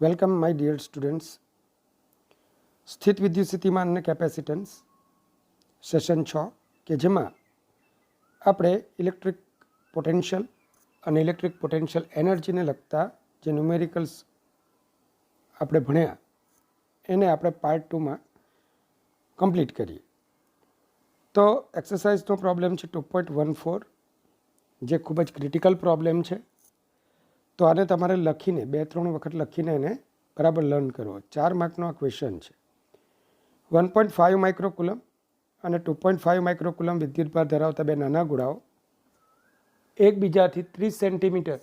Welcome my dear students. સ્થિત વિદ્યુત સ્થિતિમાન અને કેપેસિટન્સ સેશન 6 કે જેમાં આપણે ઇલેક્ટ્રિક પોટેન્શિયલ અને ઇલેક્ટ્રિક પોટેન્શિયલ એનર્જીને લગતા જે ન્યુમેરિકલ્સ આપણે ભણ્યા એને આપણે પાર્ટ 2માં કમ્પ્લીટ કરીએ. તો એક્સરસાઇઝનો પ્રોબ્લેમ છે 2.14, જે ખૂબ જ ક્રિટિકલ પ્રોબ્લેમ છે. તો આને તમારે લખીને 2-3 વખત લખીને એને બરાબર લર્ન કરવો. 4 માર્કનો આ ક્વેશ્ચન છે. 1.5 માઇક્રોકુલમ અને 2.5 માઇક્રોકુલમ વિદ્યુતભાર ધરાવતા બે નાના ગોળાઓ એકબીજાથી 30 સેન્ટીમીટર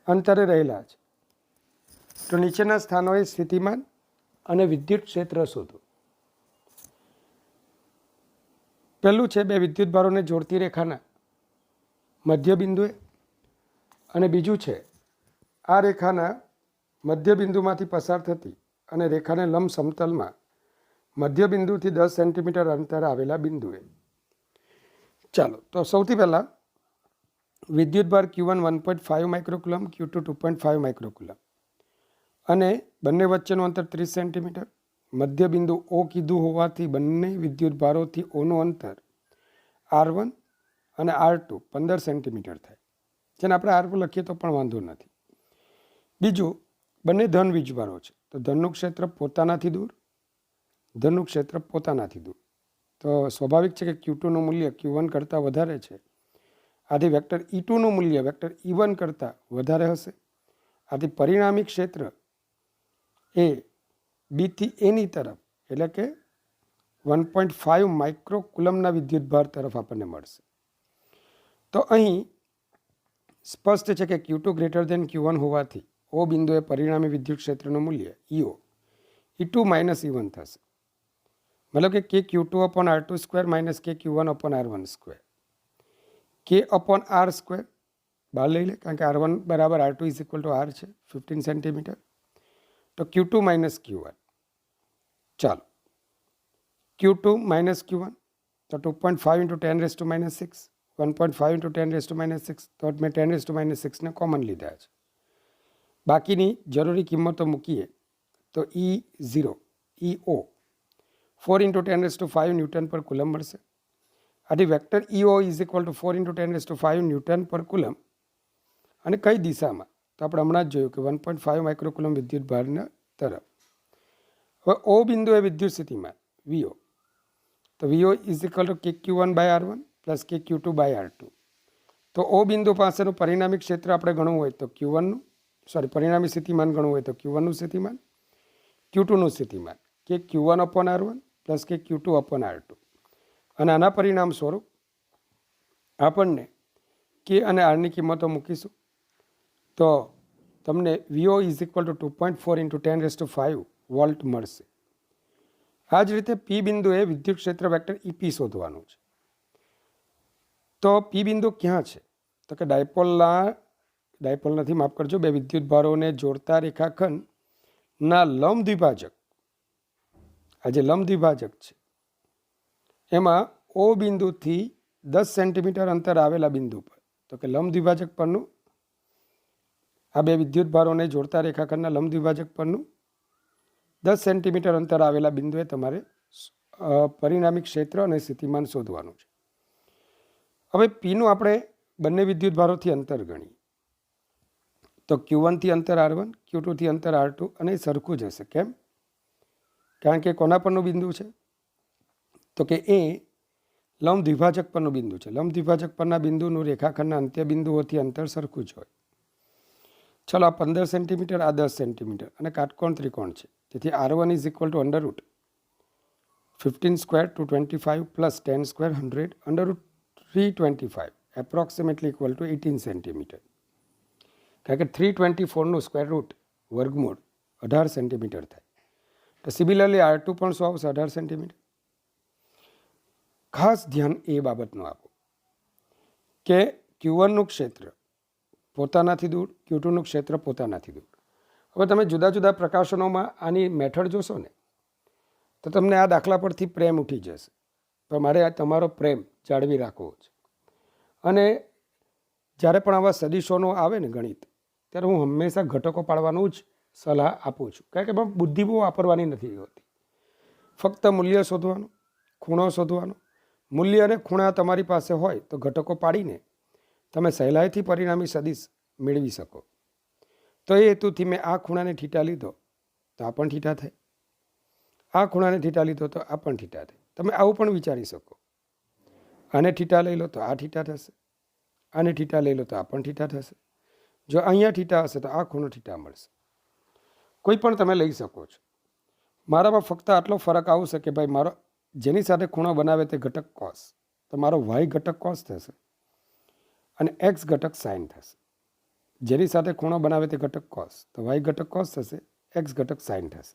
અંતરે રહેલા છે. તો નીચેના સ્થાનોએ સ્થિતિમાન અને વિદ્યુત ક્ષેત્ર શોધો. પહેલું છે બે વિદ્યુતભારોને જોડતી રેખાના મધ્ય બિંદુએ, અને બીજું છે આ રેખાના મધ્ય બિંદુમાંથી પસાર થતી અને રેખાને લંબ સમતલમાં મધ્ય બિંદુથી 10 સેન્ટીમીટર અંતર આવેલા બિંદુએ. ચાલો, તો સૌથી પહેલાં વિદ્યુતભાર Q1 1.5 માઇક્રોકુલમ, Q2 2.5 માઇક્રોકુલમ, અને બંને વચ્ચેનું અંતર 30 સેન્ટીમીટર. મધ્ય બિંદુ O કીધું હોવાથી બંને વિદ્યુતભારોથી Oનું અંતર R1 અને R2 15 સેન્ટીમીટર થાય, જેને આપણે R2 લખીએ તો પણ વાંધો નથી. બીજું, બંને ધન વીજભારો છે, તો ધનનું ક્ષેત્ર પોતાનાથી દૂર, ધનનું ક્ષેત્ર પોતાનાથી દૂર. તો સ્વાભાવિક છે કે Q2નું મૂલ્ય Q1 કરતાં વધારે છે, આથી વેક્ટર E2નું મૂલ્ય વેક્ટર E1 કરતાં વધારે હશે. આથી પરિણામી ક્ષેત્ર એ B થી Aની તરફ, એટલે કે 1.5 માઇક્રોકુલમના વિદ્યુતભાર તરફ આપણને મળશે. તો અહીં સ્પષ્ટ છે કે Q2 ગ્રેટર દેન Q1 હોવાથી O બિંદુએ પરિણામી વિદ્યુત ક્ષેત્રનું મૂલ્ય EO E2 માઇનસ E1 થશે. મતલબ કે KQ2 upon R2 square minus KQ1 upon R1 square, K upon R square બહાર લઈ લે, કારણ કે R1 બરાબર R2 is equal two R છે 15 સેન્ટીમીટર. તો Q2 માઇનસ Q1. ચાલો, Q2 માઇનસ Q1 તો 2.5 ઇન્ટુ 10⁻⁻6, 1.5 ઇન્ટુ 10⁻⁻6, તો મેં 10⁻⁻6ને કોમન લીધા છે. બાકીની જરૂરી કિંમતો મૂકીએ તો E0 EO 4 ઇન્ટુ 10⁵ ન્યૂટન પર કુલમ મળશે. આથી vector EO is equal two 4 into 10⁵ newton પર કુલમ. અને કઈ દિશામાં? તો આપણે હમણાં જ જોયું કે 1.5 માઇક્રોકુલમ વિદ્યુત ભારના તરફ. હવે O બિંદુએ વિદ્યુત સ્થિતિમાન VO, તો VO is equal to KQ1 by R1 plus KQ2 by R2. તો O બિંદુ પાસેનું પરિણામી ક્ષેત્ર આપણે ગણવું હોય તો પરિણામી સ્થિતિમાન ગણવું હોય તો Q1નું સ્થિતિમાન, Q2નું સ્થિતિમાન, KQ1 upon R1 plus KQ2 upon R2. અને આના પરિણામ સ્વરૂપ આપણને K અને Rની કિંમતો મૂકીશું તો તમને VO is equal two 2.4 into 10⁵ volt મળશે. આ જ રીતે P બિંદુએ વિદ્યુત ક્ષેત્ર વેક્ટર EP શોધવાનું છે. તો P બિંદુ ક્યાં છે? તો કે ડાયપોલ નથી, માફ કરજો, બે વિદ્યુત ભારોને જોડતા રેખાખંડના લંબ દ્વિભાજક, આ જે લંબ દ્વિભાજક છે એમાં O બિંદુથી 10 સેન્ટીમીટર અંતર આવેલા બિંદુ પર, તો કે લંબ દ્વિભાજક પરનું, આ બે વિદ્યુત ભારોને જોડતા રેખાખંડના લંબ દ્વિભાજક પરનું 10 સેન્ટીમીટર અંતર આવેલા બિંદુએ તમારે પરિણામી ક્ષેત્ર અને સ્થિતિમાન શોધવાનું છે. હવે Pનું આપણે બંને વિદ્યુત ભારોથી અંતર ગણીએ તો Q1 થી અંતર R1, Q2 થી અંતર R2, અને સરખું જ હશે. કેમ? કારણ કે કોના પરનું બિંદુ છે? તો કે એ લંબ દ્વિભાજક પરનું બિંદુ છે. લંબ દ્વિભાજક પરના બિંદુનું રેખાખંડના અંત્ય બિંદુઓથી અંતર સરખું જ હોય. ચલો, આ 15 સેન્ટીમીટર, આ 10 સેન્ટીમીટર, અને કાટકોણ ત્રિકોણ છે. તેથી R1 is equal two √ 15 square 225 plus 10 square 100 √325 approximately equal to 18 centimetre. કારણ કે 324નું સ્ક્વેર રૂટ વર્ગમૂળ 18 સેન્ટીમીટર થાય. તો સિમિલરલી R2 પણ શું આવશે? 18 સેન્ટીમીટર. ખાસ ધ્યાન એ બાબતનું આપો કે Q1નું ક્ષેત્ર પોતાનાથી દૂર, Q2નું ક્ષેત્ર પોતાનાથી દૂર. હવે તમે જુદા જુદા પ્રકાશનોમાં આની મેથડ જોશો ને તો તમને આ દાખલા પરથી પ્રેમ ઉઠી જશે. તો મારે આ તમારો પ્રેમ જાળવી રાખવો છે. અને જ્યારે પણ આવા સદીશોનો આવે ને ગણિત, ત્યારે હું હંમેશા ઘટકો પાડવાનું જ સલાહ આપું છું, કારણ કે એમાં બુદ્ધિ બહુ વાપરવાની નથી હોતી. ફક્ત મૂલ્ય શોધવાનું, ખૂણો શોધવાનો. મૂલ્ય અને ખૂણા તમારી પાસે હોય તો ઘટકો પાડીને તમે સહેલાઈથી પરિણામી સદિશ મેળવી શકો. તો એ હેતુથી મેં આ ખૂણાને થીટા લીધો તો આ પણ થીટા થાય, આ ખૂણાને થીટા લીધો તો આ પણ થીટા થાય. તમે આવું પણ વિચારી શકો, આને થીટા લઈ લો તો આ થીટા થશે, આને થીટા લઈ લો તો આ પણ થીટા થશે. જો અહીંયા થીટા હશે તો આ ખૂણો થીટા મળશે. કોઈ પણ તમે લઈ શકો છો. મારામાં ફક્ત આટલો ફરક આવશે કે ભાઈ મારો જેની સાથે ખૂણો બનાવે તે ઘટક કોસ, તો મારો વાય ઘટક કોસ થશે અને એક્સ ઘટક સાઇન થશે. જેની સાથે ખૂણો બનાવે તે ઘટક કોસ, તો વાય ઘટક કોસ થશે, એક્સ ઘટક સાઇન થશે.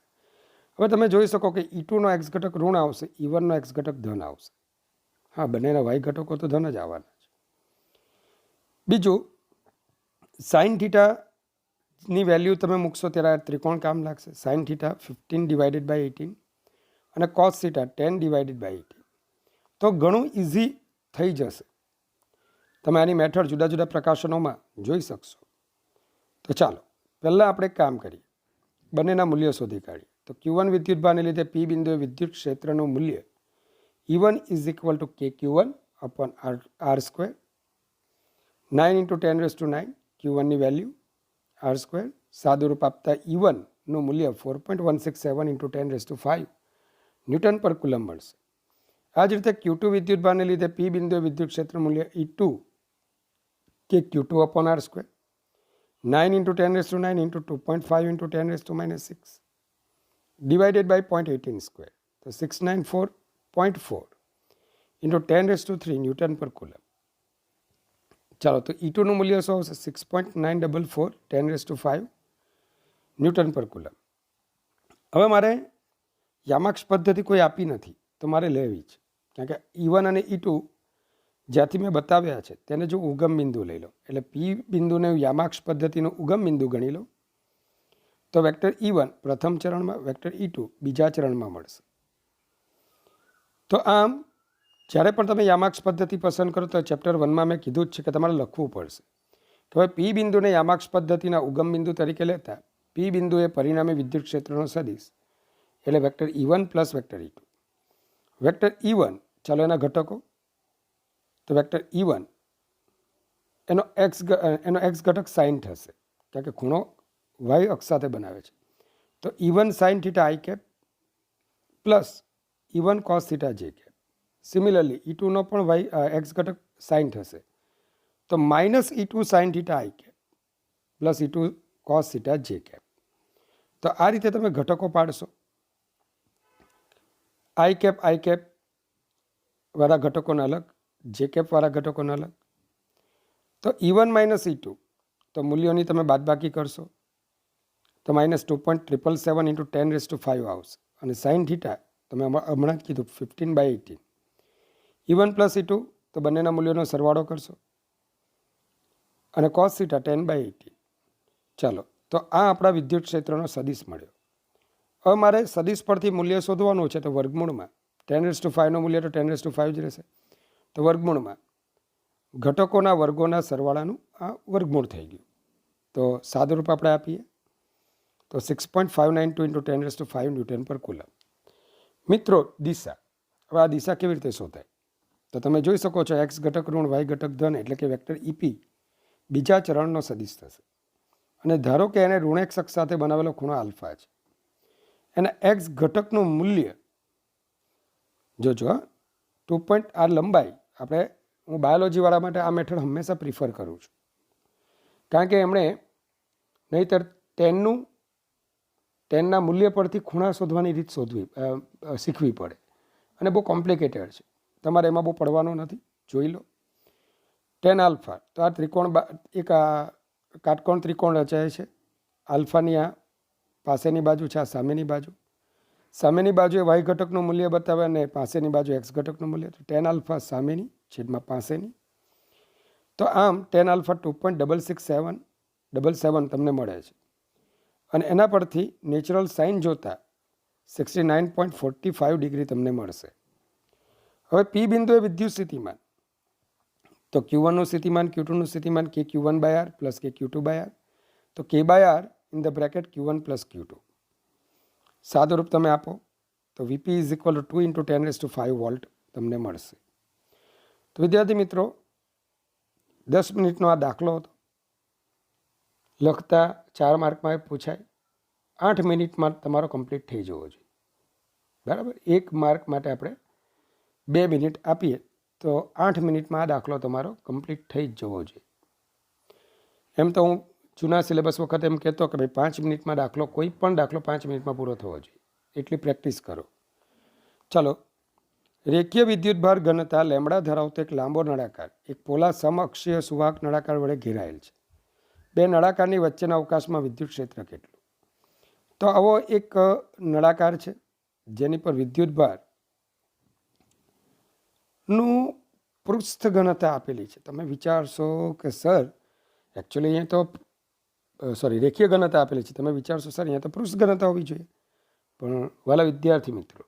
હવે તમે જોઈ શકો કે E2નો એક્સ ઘટક ઋણ આવશે, E1નો એક્સ ઘટક ધન આવશે. હા, બંનેના વાય ઘટકો તો ધન જ આવવાના છે. બીજું, સાઇન થીટાની વેલ્યુ તમે મૂકશો ત્યારે ત્રિકોણ કામ લાગશે. સાઇન થીટા 15/18 અને કોસ થીટા 10/18. તો ઘણું ઇઝી થઈ જશે. તમે આની મેથડ જુદા જુદા પ્રકાશનોમાં જોઈ શકશો. તો ચાલો પહેલાં આપણે એક કામ કરીએ, બંનેના મૂલ્યો શોધી કાઢીએ. તો Q1 વિદ્યુતભારને લીધે P બિંદુએ વિદ્યુત ક્ષેત્રનું મૂલ્ય E1 = KQ1/R², 9 × 10⁹ Q1ની વેલ્યુ R². સાદુરૂપ આપતા E1નું મૂલ્ય 4.167 × 10⁵ ન્યૂટન પર કુલમ મળશે. આ જ રીતે Q2 વિદ્યુતભારને લીધે P બિંદુએ વિદ્યુત ક્ષેત્ર મૂલ્ય E2 KQ2/R², 9 × 10⁹ × 2.5 × 10⁻⁶ divided by 0.18². તો 694.4 × 10⁻³ ન્યૂટન પર કુલમ. ચાલો, તો E2નું મૂલ્ય શું આવશે? 6.944 10⁵ ન્યૂટન પર કુલમ. હવે મારે યામાક્ષ પદ્ધતિ કોઈ આપી નથી તો મારે લેવી જ, કારણ કે E1 અને E2 જ્યાંથી મેં બતાવ્યા છે તેને જો ઉગમ બિંદુ લઈ લો, એટલે P બિંદુને યામાક્ષ પદ્ધતિનું ઉગમ બિંદુ ગણી લો, તો વેક્ટર E1 પ્રથમ ચરણમાં, વેક્ટર E2 બીજા ચરણમાં મળશે. તો આમ જ્યારે પણ તમે યામાક્ષ પદ્ધતિ પસંદ કરો તો ચેપ્ટર 1માં મેં કીધું જ છે કે તમારે લખવું પડશે કે હવે P બિંદુને યામાક્ષ પદ્ધતિના ઉગમ બિંદુ તરીકે લેતા P બિંદુ એ પરિણામી વિદ્યુત ક્ષેત્રનો સદિશ, એટલે vector E1 + vector E2. Vector E1, ચાલો એના ઘટકો, તો વેક્ટર E1 એનો એક્સ ઘટક સાઇન થશે, કારણ કે ખૂણો વાય અક્ષ સાથે બનાવે છે. તો E1 sin θi cap plus E1 cos θ j cap. Similarly E2નો પણ વાય એક્સ ઘટક સાઇન થશે, તો -E2 sin θi cap plus E2 cos θ j cap. તો આ રીતે તમે ઘટકો પાડશો. આઈ કેપ વાળા ઘટકોના અલગ, જે કેપ વાળા ઘટકોના અલગ. તો E1 - E2, તો મૂલ્યોની તમે બાદબાકી કરશો તો -2.777 × 10⁵ આવશે. અને સાઇન થીટા તમે હમણાં જ કીધું 15/18. E1 + E2, તો બંનેના મૂલ્યોનો સરવાળો કરશો અને cos θ 10/18. ચાલો, તો આ આપણા વિદ્યુત ક્ષેત્રનો સદિશ મળ્યો. હવે મારે સદિશ પરથી મૂલ્ય શોધવાનું છે, તો વર્ગમૂળમાં 10⁵નું મૂલ્ય તો 10⁵ જ રહેશે. તો વર્ગમૂળમાં ઘટકોના વર્ગોના સરવાળાનું આ વર્ગમૂળ થઈ ગયું. તો સાદુરૂપ આપણે આપીએ તો 6.592 × 10⁵ ન્યૂટન પર કુલમ. મિત્રો, દિશા. હવે આ દિશા કેવી રીતે શોધાય? તો તમે જોઈ શકો છો એક્સ ઘટક ઋણ વાય ઘટક ધન, એટલે કે વેક્ટર EP બીજા ચરણનો સદિશ થશે. અને ધારો કે એને ઋણ એક્સ અક્ષ સાથે બનાવેલો ખૂણો આલ્ફા છે. એના એક્સ ઘટકનું મૂલ્ય જોજો, 2. આ લંબાઈ આપણે, હું બાયોલોજીવાળા માટે આ મેથડ હંમેશા પ્રિફર કરું છું, કારણ કે એમણે નહીંતર ટેનના મૂલ્ય પરથી ખૂણા શોધવાની રીત શીખવી પડે અને બહુ કોમ્પ્લિકેટેડ છે. તમારે એમાં બહુ પડવાનું નથી, જોઈ લો. tan આલ્ફા, તો આ ત્રિકોણ એક કાટકોણ ત્રિકોણ રચાય છે. આલ્ફાની આ પાસેની બાજુ છે, આ સામેની બાજુ. સામેની બાજુએ વાય ઘટકનું મૂલ્ય બતાવે અને પાસેની બાજુ એક્સ ઘટકનું મૂલ્ય. તો tan આલ્ફા સામેની છેદમાં પાસેની. તો આમ tan આલ્ફા 2.667 તમને મળે છે. અને એના પરથી નેચરલ સાઇન જોતા 69.45 ડિગ્રી તમને મળશે. હવે P બિંદુએ વિદ્યુત સ્થિતિમાન, તો Q1નું સ્થિતિમાન, Q2નું સ્થિતિમાન KQ1/R + KQ2/R, તો K/R in the bracket Q1 + Q2. સાદું રૂપ તમે આપો તો VP = 2 × 10⁵ વોલ્ટ તમને મળશે. તો વિદ્યાર્થી મિત્રો 10 મિનિટનો આ દાખલો હતો. લખતા 4 માર્કમાં પૂછાય. 8 મિનિટમાં તમારો કમ્પ્લીટ થઈ જવો જોઈએ. બરાબર, 1 માર્ક માટે આપણે 2 મિનિટ આપીએ તો 8 મિનિટમાં આ દાખલો તમારો કમ્પ્લીટ થઈ જ જવો જોઈએ. એમ તો હું જૂના સિલેબસ વખતે એમ કહેતો કે ભાઈ 5 મિનિટમાં દાખલો, કોઈ પણ દાખલો 5 મિનિટમાં પૂરો થવો જોઈએ. એટલી પ્રેક્ટિસ કરો. ચાલો, રેખીય વિદ્યુતભાર ઘનતા લેમડા ધરાવતો એક લાંબો નળાકાર એક પોલા સમઅક્ષીય સુવાહક નળાકાર વડે ઘેરાયેલ છે. 2 નળાકારની વચ્ચેના અવકાશમાં વિદ્યુત ક્ષેત્ર કેટલું? તો આવો એક નળાકાર છે જેની પર વિદ્યુતભાર નું પૃષ્ઠ ઘનતા આપેલી છે. તમે વિચારશો કે સર એકચ્યુઅલી અહીંયા તો રેખીય ઘનતા આપેલી છે. તમે વિચારશો સર અહીંયા તો પૃષ્ઠ ઘનતા હોવી જોઈએ. પણ વાલા વિદ્યાર્થી મિત્રો,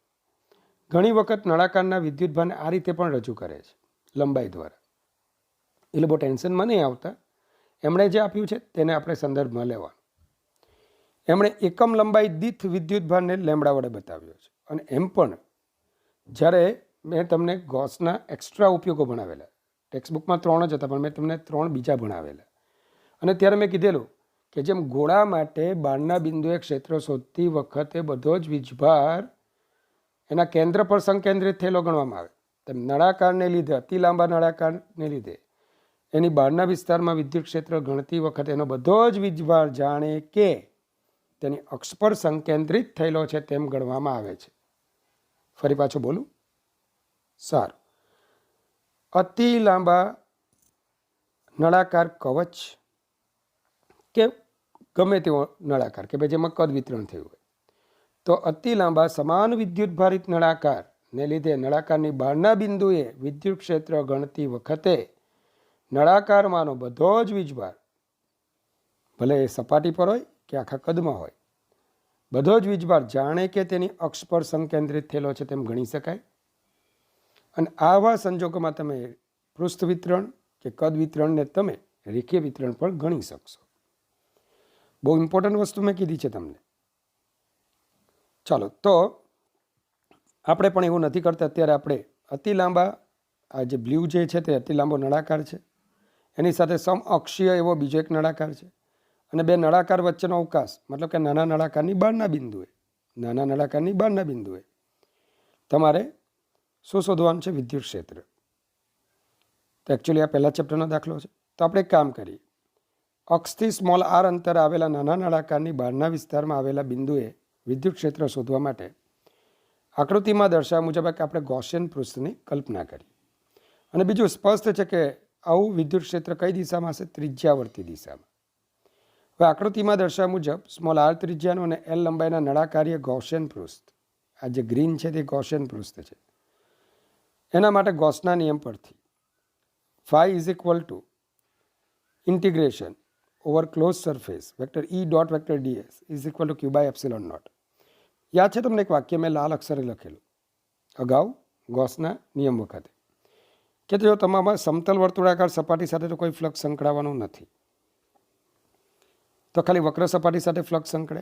ઘણી વખત નળાકારના વિદ્યુતભારને આ રીતે પણ રજૂ કરે છે, લંબાઈ દ્વારા. એટલે બહુ ટેન્શનમાં નહીં આવતા. એમણે જે આપ્યું છે તેને આપણે સંદર્ભમાં લેવાનું. એમણે એકમ લંબાઈ દીઠ વિદ્યુતભારને લેમડા વડે બતાવ્યો છે. અને એમ પણ જ્યારે મેં તમને ગૌસના એક્સ્ટ્રા ઉપયોગો ભણાવેલા, ટેક્સ્ટબુકમાં 3 જ હતા પણ મેં તમને 3 બીજા ભણાવેલા. અને ત્યારે મેં કીધેલું કે જેમ ગોળા માટે બાણના બિંદુએ ક્ષેત્ર શોધતી વખતે બધો જ વીજભાર એના કેન્દ્ર પર સંકેન્દ્રિત થયેલો ગણવામાં આવે, તેમ નળાકારને લીધે, અતિ લાંબા નળાકારને લીધે એની બહારના વિસ્તારમાં વિદ્યુત ક્ષેત્ર ગણતી વખતે એનો બધો જ વીજભાર જાણે કે તેની અક્ષ પર સંકેન્દ્રિત થયેલો છે તેમ ગણવામાં આવે છે. ફરી પાછું બોલું? સારું. અતિ લાંબા નળાકાર કવચ કે ગમે તેવો નળાકાર કે ભાઈ જેમાં કદ વિતરણ થયું હોય, તો અતિ લાંબા સમાન વિદ્યુતભારિત નળાકારને લીધે નળાકારની બહારના બિંદુએ વિદ્યુત ક્ષેત્ર ગણતી વખતે નળાકારમાંનો બધો જ વીજભાર, ભલે એ સપાટી પર હોય કે આખા કદમાં હોય, બધો જ વીજભાર જાણે કે તેની અક્ષ પર સંકેન્દ્રિત થયેલો છે તેમ ગણી શકાય. અને આવા સંજોગોમાં તમે પૃષ્ઠ વિતરણ કે કદ વિતરણને તમે રેખીય વિતરણ પણ ગણી શકશો. બહુ ઇમ્પોર્ટન્ટ વસ્તુ મેં કીધી છે તમને. ચાલો, તો આપણે પણ એવું નથી કરતા. અત્યારે આપણે અતિ લાંબા, આ જે બ્લુ જે છે તે અતિ લાંબો નળાકાર છે, એની સાથે સમઅક્ષીય એવો બીજો એક નળાકાર છે, અને 2 નળાકાર વચ્ચેનો અવકાશ, મતલબ કે નાના નળાકારની બહારના બિંદુએ તમારે શું શોધવાનું છે? વિદ્યુત ક્ષેત્ર. તો એકચ્યુઅલી આ પહેલા ચેપ્ટરનો દાખલો છે. તો આપણે એક કામ કરીએ. અક્ષથી સ્મોલ r અંતરે આવેલા નાના નળાકારની બહારના વિસ્તારમાં આવેલા બિંદુએ વિદ્યુત ક્ષેત્ર શોધવા માટે આકૃતિમાં દર્શાવ્યા મુજબ આપણે ગૌસિયન પૃષ્ઠની કલ્પના કરી. અને બીજું સ્પષ્ટ છે કે આવું વિદ્યુત ક્ષેત્ર કઈ દિશામાં હશે? ત્રિજ્યાવર્તી દિશામાં. હવે આકૃતિમાં દર્શાવ્યા મુજબ સ્મોલ r ત્રિજ્યાનું અને l લંબાઈના નળાકારીય ગૌસિયન પૃષ્ઠ, આ જે ગ્રીન છે તે ગૌસિયન પૃષ્ઠ છે. એના માટે ગૌસના નિયમ પરથી phi = integration over close surface vector E dot vector ds = q/ε0. યાદ છે તમને એક વાક્ય મેં લાલ અક્ષરે લખેલું અગાઉ ગૌસના નિયમ વખતે, કે જો તમારા સમતલ વર્તુળાકાર સપાટી સાથે તો કોઈ ફ્લક્સ સંકળાવવાનું નથી, તો ખાલી વક્ર સપાટી સાથે ફ્લક્સ સંકળે.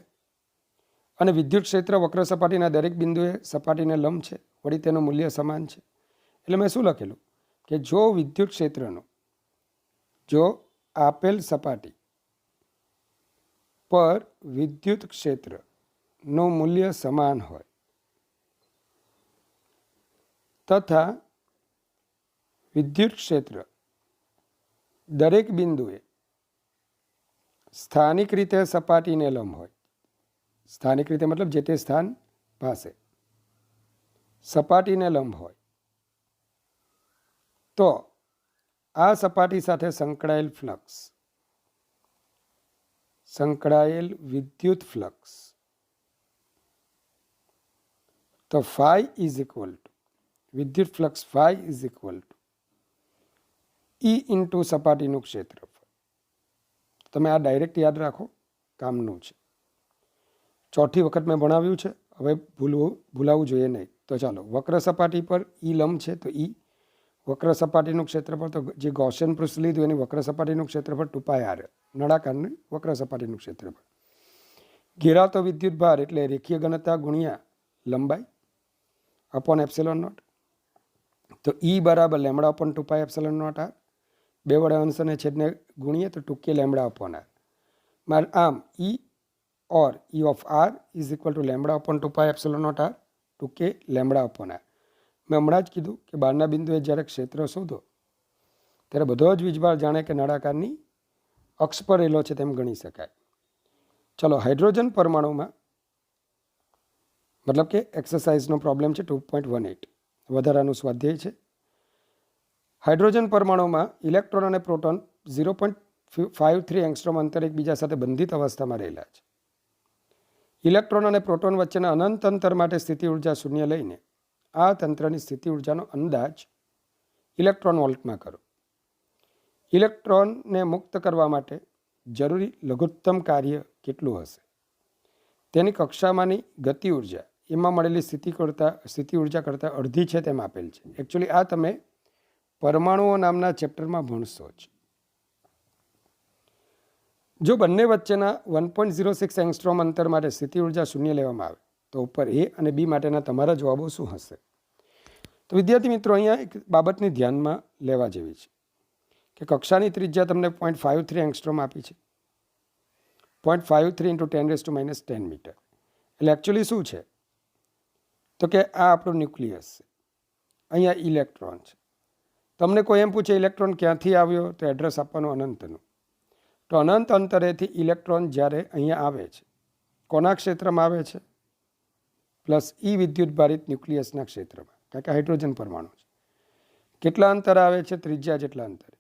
અને વિદ્યુત ક્ષેત્ર વક્ર સપાટીના દરેક બિંદુએ સપાટીને લંબ છે, વળી તેનું મૂલ્ય સમાન છે. એટલે મેં શું લખેલું કે જો વિદ્યુત ક્ષેત્રનો, જો આપેલ સપાટી પર વિદ્યુત ક્ષેત્રનું મૂલ્ય સમાન હોય તથા વિદ્યુત ક્ષેત્ર દરેક બિંદુએ સ્થાનિક રીતે સપાટીને લંબ હોય, સ્થાનિક રીતે મતલબ જે તે સ્થાન પાસે સપાટીને લંબ હોય, તો આ સપાટી સાથે સંકળાયેલ ફ્લક્સ, સંકળાયેલ વિદ્યુત ફ્લક્સ, તો phi = વિદ્યુત ફ્લક્સ phi = E × સપાટીનું ક્ષેત્રફળ. તમે આ ડાયરેક્ટ યાદ રાખો, કામનું છે. 4થી વખત મેં ભણાવ્યું છે, હવે ભૂલાવવું જોઈએ નહીં. તો ચાલો, વક્ર સપાટી પર E લંબ છે તો E, વક્ર સપાટીનું ક્ષેત્રફળ તો જે ગૌસિયન પૃષ્ઠ લીધું એની વક્ર સપાટીનું ક્ષેત્રફળ 2πr, નળાકારની વક્ર સપાટીનું ક્ષેત્રફળ. ઘેરાતો વિદ્યુત ભાર એટલે રેખીય ઘનતા ગુણ્યા લંબાઈ અપોન એપ્સિલોન નોટ. તો E બરાબર lambda upon 2π epsilon not R. 2 વડે અંશ અને છેદને ગુણીએ તો 2k લેમડા અપોન આર. આમ E or E of r is equal to lambda upon 2π epsilon not R 2k lambda upon R. મેં હમણાં જ કીધું કે બહારના બિંદુએ જ્યારે ક્ષેત્ર શોધો ત્યારે બધો જ વીજભાર જાણે કે નળાકારની અક્ષ પર રહેલો છે તેમ ગણી શકાય. ચલો, હાઇડ્રોજન પરમાણુમાં મતલબ કે એક્સરસાઇઝનો પ્રોબ્લેમ છે 2.18, વધારાનું સ્વાધ્યાય છે. હાઇડ્રોજન પરમાણુમાં ઇલેક્ટ્રોન અને પ્રોટોન 0.53 એંગસ્ટ્રોમ અંતર એકબીજા સાથે બંધિત અવસ્થામાં રહેલા છે. ઇલેક્ટ્રોન અને પ્રોટોન વચ્ચેના અનંત અંતર માટે સ્થિતિ ઉર્જા શૂન્ય લઈને આ તંત્રની સ્થિતિ ઉર્જાનો અંદાજ ઇલેક્ટ્રોન વોલ્ટમાં કરો. ઇલેક્ટ્રોનને મુક્ત કરવા માટે જરૂરી લઘુત્તમ કાર્ય કેટલું હશે? તેની કક્ષામાંની ગતિ ઉર્જા એમાં મળેલી સ્થિતિ ઉર્જા કરતાં અડધી છે તેમ આપેલ છે. એકચ્યુઅલી આ તમે પરમાણુઓ નામના ચેપ્ટરમાં ભણશો જ. જો બંને વચ્ચેના 1.06 એંગસ્ટ્રોમ અંતર માટે સ્થિતિ ઉર્જા શૂન્ય લેવામાં આવે તો ઉપર એ અને બી માટેના તમારા જવાબો શું હશે? તો વિદ્યાર્થી મિત્રો, અહીંયા એક બાબતની ધ્યાનમાં લેવા જેવી છે કે કક્ષાની ત્રિજ્યા તમને 0.53 એંગસ્ટ્રોમ આપી છે. 0.53 × 10⁻⁻10 મીટર. એટલે એકચ્યુઅલી શું છે તો કે આ આપણું ન્યુક્લિયસ છે, અહીંયા ઇલેક્ટ્રોન છે. તમને કોઈ એમ પૂછે ઇલેક્ટ્રોન ક્યાંથી આવ્યો તો એડ્રેસ આપવાનું અનંતનું. તો અનંત અંતરેથી ઇલેક્ટ્રોન જ્યારે અહીંયા આવે છે, કોના ક્ષેત્રમાં આવે છે? પ્લસ ઈ વિદ્યુત ભારિત ન્યુક્લિયસના ક્ષેત્રમાં, કારણ કે હાઇડ્રોજન પરમાણુ છે. કેટલા અંતર આવે છે? ત્રિજ્યા જેટલા અંતરે.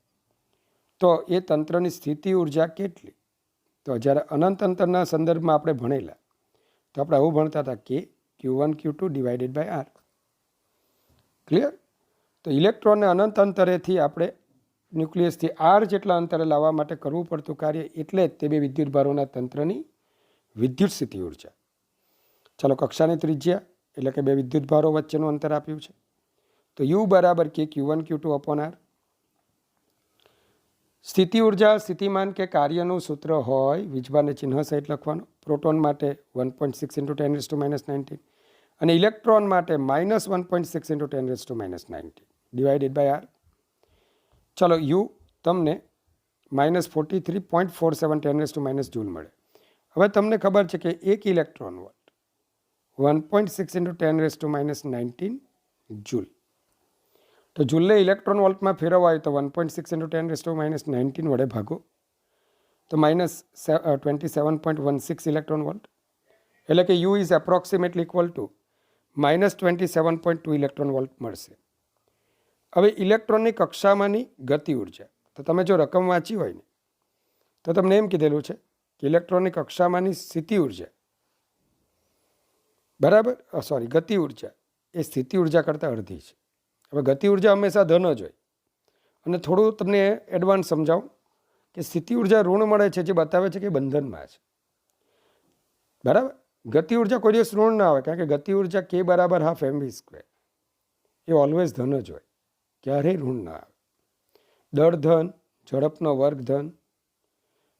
તો એ તંત્રની સ્થિતિ ઉર્જા કેટલી? તો જ્યારે અનંત અંતરના સંદર્ભમાં આપણે ભણેલા તો આપણે આવું ભણતા હતા કે Q1 Q2 divided by R. Clear? તો ઇલેક્ટ્રોનને અનંત અંતરેથી આપણે ન્યુક્લિયસથી R જેટલા અંતરે લાવવા માટે કરવું પડતું કાર્ય એટલે જ તે બે વિદ્યુત ભારોના તંત્રની વિદ્યુત સ્થિતિ ઉર્જા. ચાલો, કક્ષાની ત્રિજ્યા એટલે કે બે વિદ્યુત ભારો વચ્ચેનું અંતર આપ્યું છે. તો U બરાબર કે Q1 Q2 અપોન R. સ્થિતિ ઉર્જા સ્થિતિમાન કે કાર્યનું સૂત્ર હોય વીજભારને ચિહ્ન સહિત લખવાનું. પ્રોટોન માટે 1.6 × 10⁻⁹ અને ઇલેક્ટ્રોન માટે -1.6 × 10⁻⁹ ડિવાઇડેડ બાય R. ચલો, U તમને -43.47 10⁻⁻ જૂલ મળે. હવે તમને ખબર છે કે એક ઇલેક્ટ્રોન વોલ્ટ 1.6 × 10⁻⁹ જૂલ. તો જૂલને ઇલેક્ટ્રોન વોલ્ટમાં ફેરવવા હોય તો 1.6 × 10⁻⁹ વડે ભાગો તો -27.16 ઇલેક્ટ્રોન વોલ્ટ. એટલે કે U is approximately equal to -27.2 electron volt મળશે. હવે ઇલેક્ટ્રોનની કક્ષામાંની ગતિ ઉર્જા, તો તમે જો રકમ વાંચી હોય ને તો તમને એમ કીધેલું છે કે ઇલેક્ટ્રોનની કક્ષામાંની સ્થિતિ ઉર્જા બરાબર ગતિ ઉર્જા એ સ્થિતિ ઉર્જા કરતાં અડધી છે. હવે ગતિ ઉર્જા હંમેશા ધન જ હોય. અને થોડું તમને એડવાન્સ સમજાવું કે સ્થિતિ ઉર્જા ઋણ મળે છે જે બતાવે છે કે બંધનમાં છે. બરાબર? ગતિ ઉર્જા કોઈ દિવસ ઋણ ના આવે, કારણ કે ગતિ ઉર્જા K બરાબર ½ mv². એ ઓલવેઝ ધન જ હોય, ક્યારેય ઋણ ના આવે. દળ ધન, ઝડપનો વર્ગ ધન,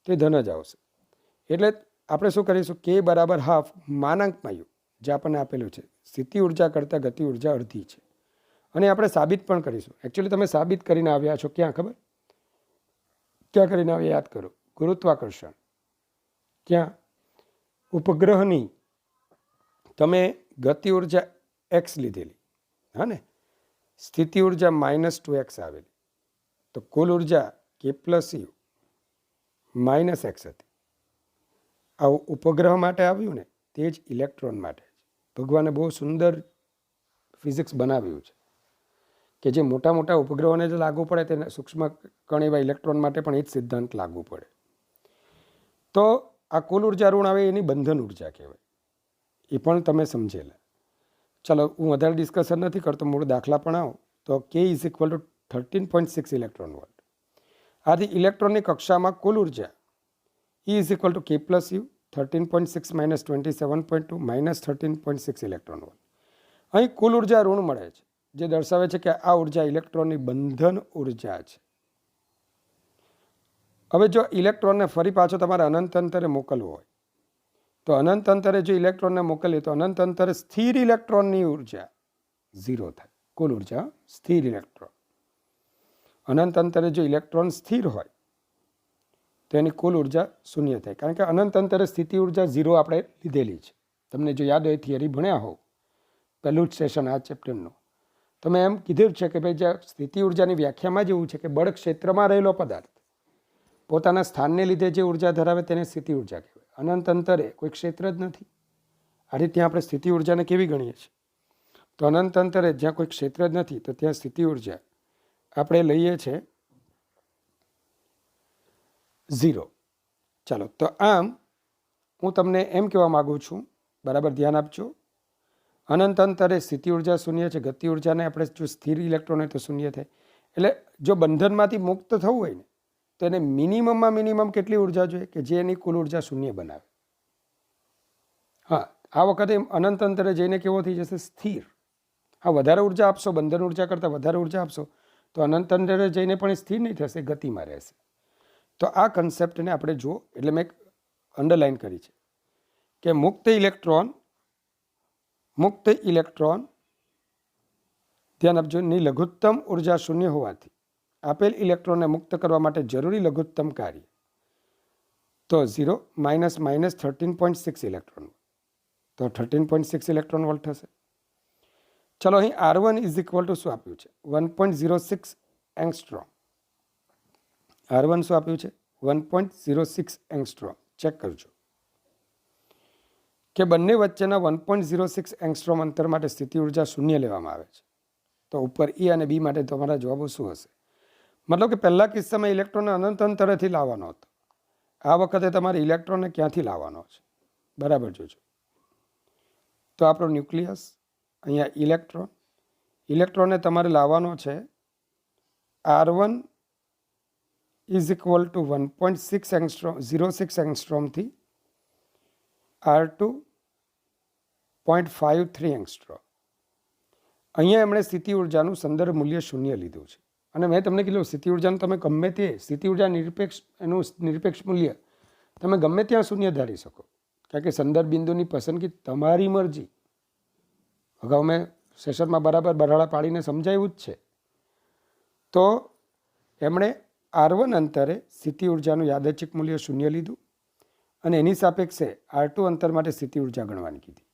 તો એ ધન જ આવશે. એટલે આપણે શું કરીશું? K બરાબર ½ માનાંકમાં U જે આપણને આપેલું છે, સ્થિતિ ઉર્જા કરતાં ગતિ ઉર્જા અડધી છે. અને આપણે સાબિત પણ કરીશું. એકચ્યુઅલી તમે સાબિત કરીને આવ્યા છો ક્યાં ખબર? ક્યાં કરીને આવ્યા યાદ કરો? ગુરુત્વાકર્ષણ. ક્યાં? ઉપગ્રહની તમે ગતિ ઉર્જા x લીધેલી, હા ને? સ્થિતિ ઉર્જા -2x આવેલી. તો કુલ ઉર્જા K + U -x હતી. આ ઉપગ્રહ માટે આવ્યું ને તે જ ઇલેક્ટ્રોન માટે. ભગવાને બહુ સુંદર ફિઝિક્સ બનાવ્યું છે કે જે મોટા મોટા ઉપગ્રહોને જે લાગુ પડે તેને સૂક્ષ્મ કણ એવા ઇલેક્ટ્રોન માટે પણ એ જ સિદ્ધાંત લાગુ પડે. તો આ કુલ ઉર્જા ઋણ આવે એની બંધન ઉર્જા કહેવાય. એ પણ તમે સમજેલા. ચલો, હું વધારે ડિસ્કશન નથી કરતો, મૂળ દાખલા પણ આવો તો K = 13.6 ઇલેક્ટ્રોન વોલ્ટ. આથી ઇલેક્ટ્રોનની કક્ષામાં કુલ ઉર્જા E = K + U 13.6 - 27.2 -13.6 electron volt. અહીં કુલ ઉર્જા ઋણ મળે છે જે દર્શાવે છે કે આ ઉર્જા ઇલેક્ટ્રોનની બંધન ઉર્જા છે. હવે જો ઇલેક્ટ્રોનને ફરી પાછો તમારે અનંત અંતરે મોકલવો હોય તો અનંત અંતરે જો ઇલેક્ટ્રોનને મોકલીએ તો અનંત અંતરે સ્થિર ઇલેક્ટ્રોનની ઉર્જા 0 થાય. કુલ ઉર્જા સ્થિર ઇલેક્ટ્રોન. અનંત અંતરે જો ઇલેક્ટ્રોન સ્થિર હોય તો એની કુલ ઉર્જા 0 થાય, કારણ કે અનંત અંતરે સ્થિતિ ઉર્જા 0 આપણે લીધેલી છે. તમને જો યાદ હોય થિયરી ભણ્યા હો પહેલું જ સેશન આ ચેપ્ટરનું, તમે એમ કીધું છે કે ભાઈ જે સ્થિતિ ઉર્જાની વ્યાખ્યામાં જ એવું છે કે બળ ક્ષેત્રમાં રહેલો પદાર્થ પોતાના સ્થાનને લીધે જે ઉર્જા ધરાવે તેને સ્થિતિ ઉર્જા કહેવાય. અનંત અંતરે કોઈ ક્ષેત્ર જ નથી. આ રીતે આપણે સ્થિતિ ઉર્જાને કેવી ગણીએ છીએ? તો અનંત અંતરે જ્યાં કોઈ ક્ષેત્ર જ નથી તો ત્યાં સ્થિતિ ઉર્જા આપણે લઈએ છીએ 0. ચાલો, તો આમ હું તમને એમ કહેવા માગું છું, બરાબર ધ્યાન આપજો, અનંત અંતરે સ્થિતિ ઉર્જા 0 છે. ગતિ ઉર્જાને આપણે જો સ્થિર ઇલેક્ટ્રોન હોય તો 0 થાય. એટલે જો બંધનમાંથી મુક્ત થવું હોય ને તો એને મિનિમમમાં મિનિમમ કેટલી ઉર્જા જોઈએ કે જે એની કુલ ઉર્જા 0 બનાવે. હા, આ વખતે અનંત અંતરે જઈને કેવો થઈ જશે? સ્થિર. હા, વધારે ઉર્જા આપશો, બંધન ઉર્જા કરતાં વધારે ઉર્જા આપશો તો અનંત અંતરે જઈને પણ સ્થિર નહીં થશે, ગતિમાં રહેશે. તો આ કન્સેપ્ટને આપણે જુઓ, એટલે મેં અંડરલાઇન કરી છે કે મુક્ત ઇલેક્ટ્રોન ધ્યાન આપજો ની લઘુત્તમ ઉર્જા 0 હોવાથી આપેલ ઇલેક્ટ્રોનને મુક્ત કરવા માટે જરૂરી લઘુત્તમ કાર્ય તો 0 માઇનસ 13.6 ઇલેક્ટ્રોન, તો 13.6 ઇલેક્ટ્રોન વોલ્ટ થશે. ચલો, અહીં R1 ઇઝ ઇક્વલ ટુ શું આપ્યું છે? 1.06 એંગસ્ટ્રોમ. R1 શું આપ્યું છે? 1.06 એંગસ્ટ્રોમ. ચેક કરજો કે બંને વચ્ચેના 1.06 એંગસ્ટ્રોમ અંતર માટે સ્થિતિ ઉર્જા 0 લેવામાં આવે છે. તો ઉપર E અને B માટે તમારા જવાબો શું હશે? મતલબ કે પહેલા કિસ્સામાં ઇલેક્ટ્રોનને અનંત અંતરેથી લાવવાનો હતો. આ વખતે તમારે ઇલેક્ટ્રોનને ક્યાંથી લાવવાનો છે? બરાબર જોજો. તો આપણો ન્યુક્લિયસ, અહીંયા ઇલેક્ટ્રોનને તમારે લાવવાનો છે R1 is equal two 1.6 angstrom 06 એંગસ્ટ્રોમથી R2 0.53 angstrom. અહીંયા એમણે સ્થિતિ ઉર્જાનું સંદર્ભ મૂલ્ય 0 લીધું છે. અને મેં તમને કીધું સ્થિતિ ઉર્જાનું તમે ગમે તે સ્થિતિ ઉર્જા એનું નિરપેક્ષ મૂલ્ય તમે ગમે ત્યાં 0 ધારી શકો, કારણ કે સંદર્ભ બિંદુની પસંદગી તમારી મરજી. અગાઉ મેં સેશનમાં બરાબર બરાડા પાડીને સમજાવ્યું જ છે. તો એમણે R1 અંતરે સ્થિતિ ઉર્જાનું યાદચ્છિક મૂલ્ય 0 લીધું અને એની સાપેક્ષે R2 અંતર માટે સ્થિતિ ઉર્જા ગણવાની કીધી.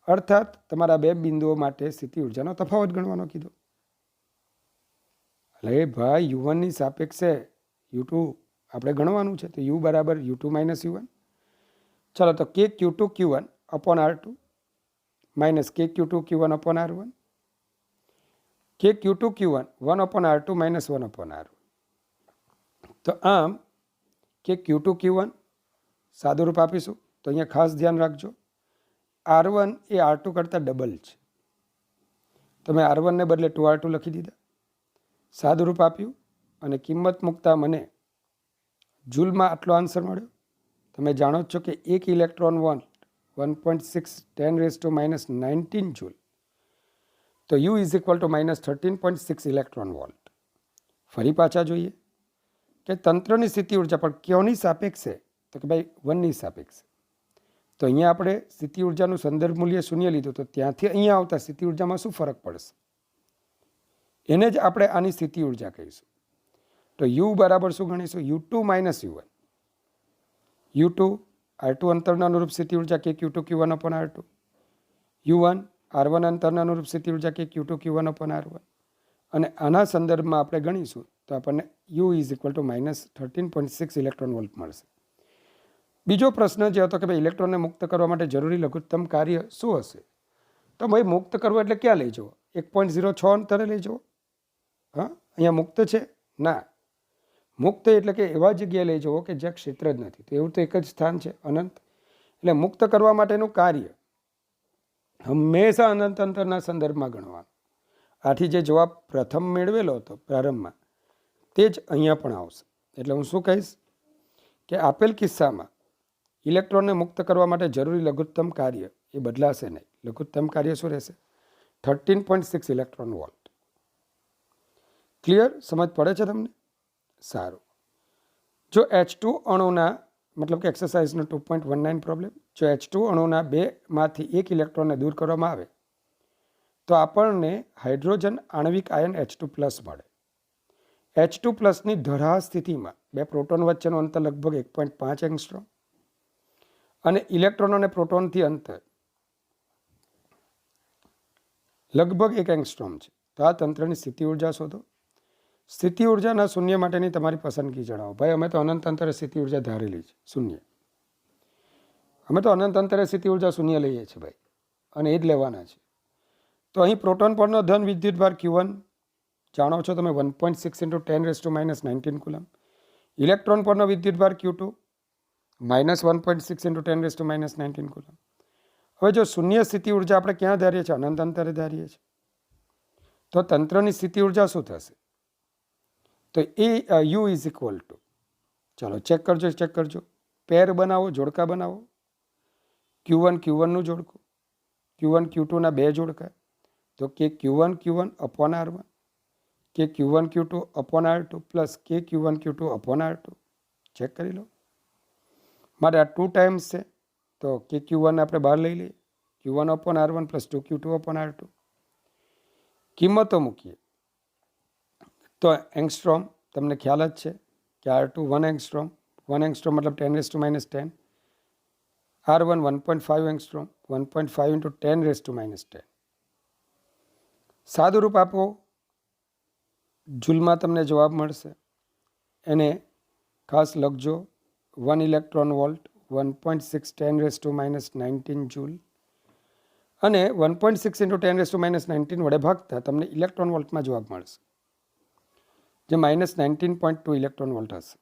અર્થાત તમારા બે બિંદુઓ માટે સ્થિતિ ઉર્જાનો તફાવત ગણવાનો કીધો. એટલે ભાઈ U1 ની સાપેક્ષે U2 આપણે ગણવાનું છે, તો U બરાબર U2 માઇનસ U1. ચાલો, તો KQ2 Q1 upon R2 minus KQ2 Q1 upon R1. KQ2 Q1 1 upon R2 minus 1 upon R1. તો આમ KQ2 Q1 સાદું રૂપ આપીશું તો અહીંયા ખાસ ધ્યાન રાખજો, R1 એ R2 કરતાં ડબલ છે. તમે R1 ને બદલે 2R2 લખી દીધા, સાદું રૂપ આપ્યું અને કિંમત મૂકતા મને જૂલમાં આટલો આન્સર મળ્યો. તમે જાણો છો કે એક ઇલેક્ટ્રોન વોલ્ટ 1.6 10⁻⁻19 જૂલ. તો U is equal two -13.6 electron volt. ફરી પાછા જોઈએ કે તંત્રની સ્થિતિ ઉર્જા પણ ક્યોની સાપેક્ષે? તો કે ભાઈ 1 ની સાપેક્ષે. તો અહીંયા આપણે સ્થિતિ ઉર્જાનું સંદર્ભ મૂલ્ય 0 લીધું, તો ત્યાંથી અહીંયા આવતા સ્થિતિ ઉર્જામાં શું ફરક પડશે? એને જ આપણે આની સ્થિતિ ઉર્જા કહીશું. તો U બરાબર શું ગણીશું? U2 minus U1. U2 R2 અંતરના અનુરૂપ સ્થિતિ ઉર્જા KQ2 Q1 upon R2. U1 R1 અંતરના અનુરૂપ સ્થિતિ ઉર્જા KQ2 Q1 અપોન R1. અને આના સંદર્ભમાં આપણે ગણીશું તો આપણને U is equal two -13.6 electron volt મળશે. બીજો પ્રશ્ન જે હતો કે ભાઈ ઇલેક્ટ્રોનને મુક્ત કરવા માટે જરૂરી લઘુત્તમ કાર્ય શું હશે? તો ભાઈ મુક્ત કરવો એટલે ક્યાં લઈ જવો? 1.06 અંતરે લઈ જવો? હા, અહીંયા મુક્ત છે ના, મુક્ત એટલે કે એવા જગ્યાએ લઈ જવો કે જ્યાં ક્ષેત્ર જ નથી. તો એવું તો એક જ સ્થાન છે, અનંત. એટલે મુક્ત કરવા માટેનું કાર્ય હંમેશા અનંત અંતરના સંદર્ભમાં ગણવાનું. આથી જે જવાબ પ્રથમ મેળવેલો હતો પ્રારંભમાં તે જ અહીંયા પણ આવશે. એટલે હું શું કહીશ કે આપેલ કિસ્સામાં ઇલેક્ટ્રોનને મુક્ત કરવા માટે જરૂરી લઘુત્તમ કાર્ય એ બદલાશે નહીં. લઘુત્તમ કાર્ય શું રહેશે? 13.6 ઇલેક્ટ્રોન વોલ્ટ. ક્લિયર? સમજ પડે છે તમને? સારું. જો H2 અણુના મતલબ કે એક્સરસાઇઝનો 2.19 પ્રોબ્લેમ, જો H2 અણુના 2માંથી 1 ઇલેક્ટ્રોનને દૂર કરવામાં આવે તો આપણને હાઇડ્રોજન આણ્વિક આયન H2+ મળે. H2+ની ધરાહ સ્થિતિમાં બે પ્રોટોન વચ્ચેનું અંતર લગભગ 1.5 એંગસ્ટ્રોમ અને ઇલેક્ટ્રોન અને પ્રોટોનથી અંતર લગભગ 1 એંગસ્ટ્રોમ છે. તો આ તંત્રની સ્થિતિ ઉર્જા શોધો. સ્થિતિ ઉર્જાના શૂન્ય માટેની તમારી પસંદગી જણાવો. ભાઈ અમે તો અનંત અંતરે સ્થિતિ ઉર્જા ધારેલી છે શૂન્ય. અમે તો અનંત અંતરે સ્થિતિ ઉર્જા શૂન્ય લઈએ છીએ ભાઈ, અને એ જ લેવાના છે. તો અહીં પ્રોટોન પરનો ધન વિદ્યુતભાર Q1 જાણો છો તમે 1.6 × 10⁻⁹ કુલમ. ઇલેક્ટ્રોન પરનો વિદ્યુતભાર Q2 -1.6 × 10⁻⁹ કુલમ. હવે જો શૂન્ય સ્થિતિ ઉર્જા આપણે ક્યાં ધારીએ છીએ? અનંત અંતરે ધારીએ છીએ. તો તંત્રની સ્થિતિ ઉર્જા શું થશે? તો U ઇઝ ઇક્વલ ટુ, ચાલો ચેક કરજો. પેર બનાવો, જોડકા બનાવો. Q1 Q1નું જોડકું, Q1 Q2ના 2 જોડકા. તો કે Q1 Q1 અપોન R1, કે Q1 Q2 upon R2 plus કે Q1 Q2 upon R2. Check કરી લો. મારે આ 2 ટાઈમ્સ છે તો કે Q1 આપણે બહાર લઈ લઈએ. Q1 upon R1 plus 2 Q2 upon R2. કિંમતો મૂકીએ તો એંગસ્ટ્રોમ તમને ખ્યાલ જ છે કે R2 1 એંગસ્ટ્રોમ, 1 એંગસ્ટ્રોમ મતલબ 10⁻⁻10. R1 1.5 angstrom, 1.5 × 10⁻⁻10. સાદું રૂપ આપો, જૂલમાં તમને જવાબ મળશે. એને ખાસ લખજો. 1 ઇલેક્ટ્રોન વોલ્ટ 1.6 10⁻⁻19 જૂલ, અને 1.6 × 10⁻⁻19 વડે ભાગતા તમને ઇલેક્ટ્રોન વોલ્ટમાં જવાબ મળશે, જે -19.2 ઇલેક્ટ્રોન વોલ્ટ હશે.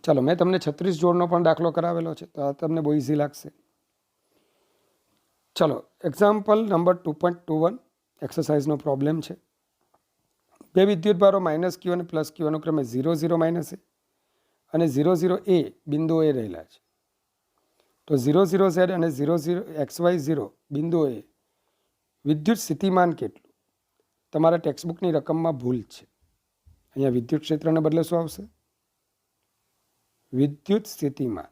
ચાલો, મેં તમને 36 જોડનો પણ દાખલો કરાવેલો છે, તો આ તમને બહુ ઇઝી લાગશે. ચલો, એક્ઝામ્પલ નંબર 2.21 એક્સરસાઇઝનો પ્રોબ્લેમ છે. બે વિદ્યુતભારો -Q અને +Q અનુક્રમે 0 0 -A અને 0 0 A બિંદુઓએ રહેલા છે. તો 0 0 Z અને 0 0 XY0 બિંદુઓએ વિદ્યુત સ્થિતિમાન કેટલું? તમારા ટેક્સ્ટબુકની રકમમાં ભૂલ છે. અહીંયા વિદ્યુત ક્ષેત્રને બદલે શું આવશે? વિદ્યુત સ્થિતિમાન.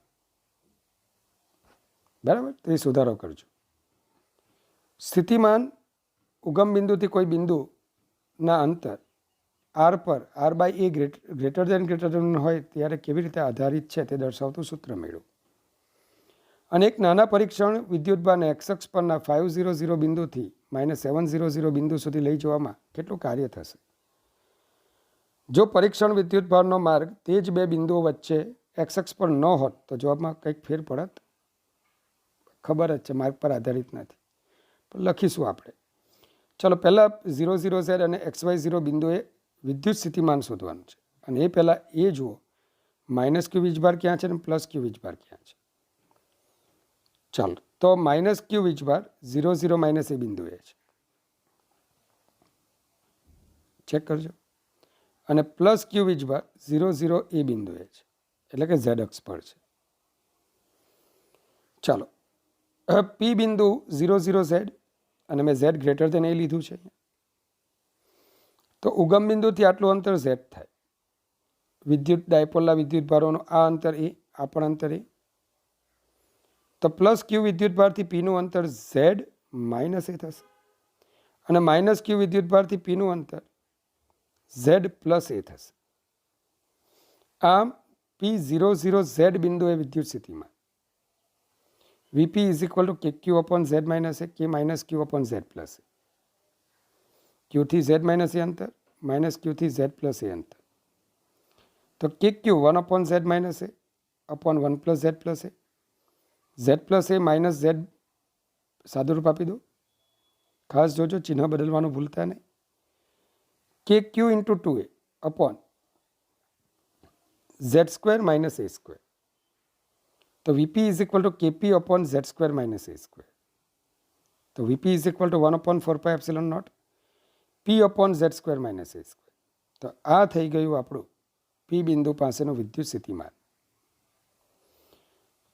બરાબર, તો એ સુધારો કરજો. સ્થિતિમાન ઉગમ બિંદુથી કોઈ બિંદુના અંતર R પર R/A ગ્રેટર દેન હોય ત્યારે કેવી રીતે આધારિત છે તે દર્શાવતું સૂત્ર મેળવો. અને એક નાના પરીક્ષણ વિદ્યુતભારને X અક્ષ પરના 500 બિંદુથી -700 બિંદુ સુધી લઈ જવામાં કેટલું કાર્ય થશે? જો પરીક્ષણ વિદ્યુતભારનો માર્ગ તે જ બે બિંદુઓ વચ્ચે X અક્ષ પર ન હોત તો જવાબમાં કંઈક ફેર પડત? ખબર જ છે, માર્ગ પર આધારિત નથી, પણ લખીશું આપણે. ચલો, પહેલાં 0 0 Z અને XY0 બિંદુએ વિદ્યુત સ્થિતિમાન શોધવાનું છે. અને એ પહેલાં એ જુઓ -Q વીજભાર ક્યાં છે અને +Q વીજભાર ક્યાં છે. ચાલો, તો -Q વીજભાર 0 0 - એ બિંદુએ છે. ચેક કરજો. અને +Q વીજભાર 0 0 A બિંદુએ છે, એટલે કે Z અક્ષ પર છે. ચાલો, હવે P બિંદુ 0 0 Z અને મેં Z > A લીધું છે. તો ઉગમ બિંદુથી આટલું અંતર Z થાય. વિદ્યુત ડાયપોલના વિદ્યુતભારોનું આ અંતર A, આ પણ અંતર A. તો +Q વિદ્યુતભારથી Pનું અંતર Z - A થશે, અને -Q વિદ્યુતભારથી Pનું અંતર Z + A થશે. આમ P00 Z બિંદુએ વિદ્યુત સ્થિતિમાન Vp = KQ/Z - A, K - Q/Z + A. Q થી Z - A અંતર -Q થી Z + A અંતર. તો KQ 1/Z - A upon 1 + Z + A. Z + A - Z સાદું રૂપ આપી દો. ખાસ જોજો, ચિહ્ન બદલવાનું ભૂલતા નહીં. KQ × 2A upon Z² - A². તો Vp = KP/Z² - A². તો Vp = 1/4πε0 P/Z² - A². તો આ થઈ ગયું આપણું P બિંદુ પાસેનું વિદ્યુત સ્થિતિમાન.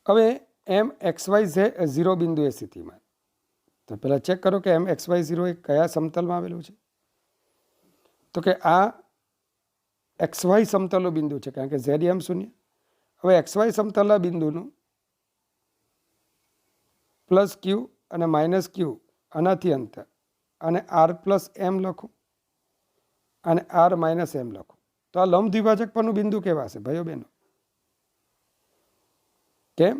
હવે MXY0 બિંદુએ સ્થિતિમાન. તો પહેલાં ચેક કરો કે MXY0 એ કયા સમતલમાં આવેલું છે. તો તો કે આ XY સમતલો બિંદુ છે, કારણ કે Z એમ શૂન્ય. હવે XY સમતલના બિંદુનું પ્લસ ક્યુ અને માઇનસ ક્યુ આનાથી અંતર અને R પ્લસ એમ લખું અને R માઇનસ એમ લખું. તો આ લંબ દ્વિભાજક પરનું બિંદુ કહેવાશે ભાઈઓ બહેનો. કેમ?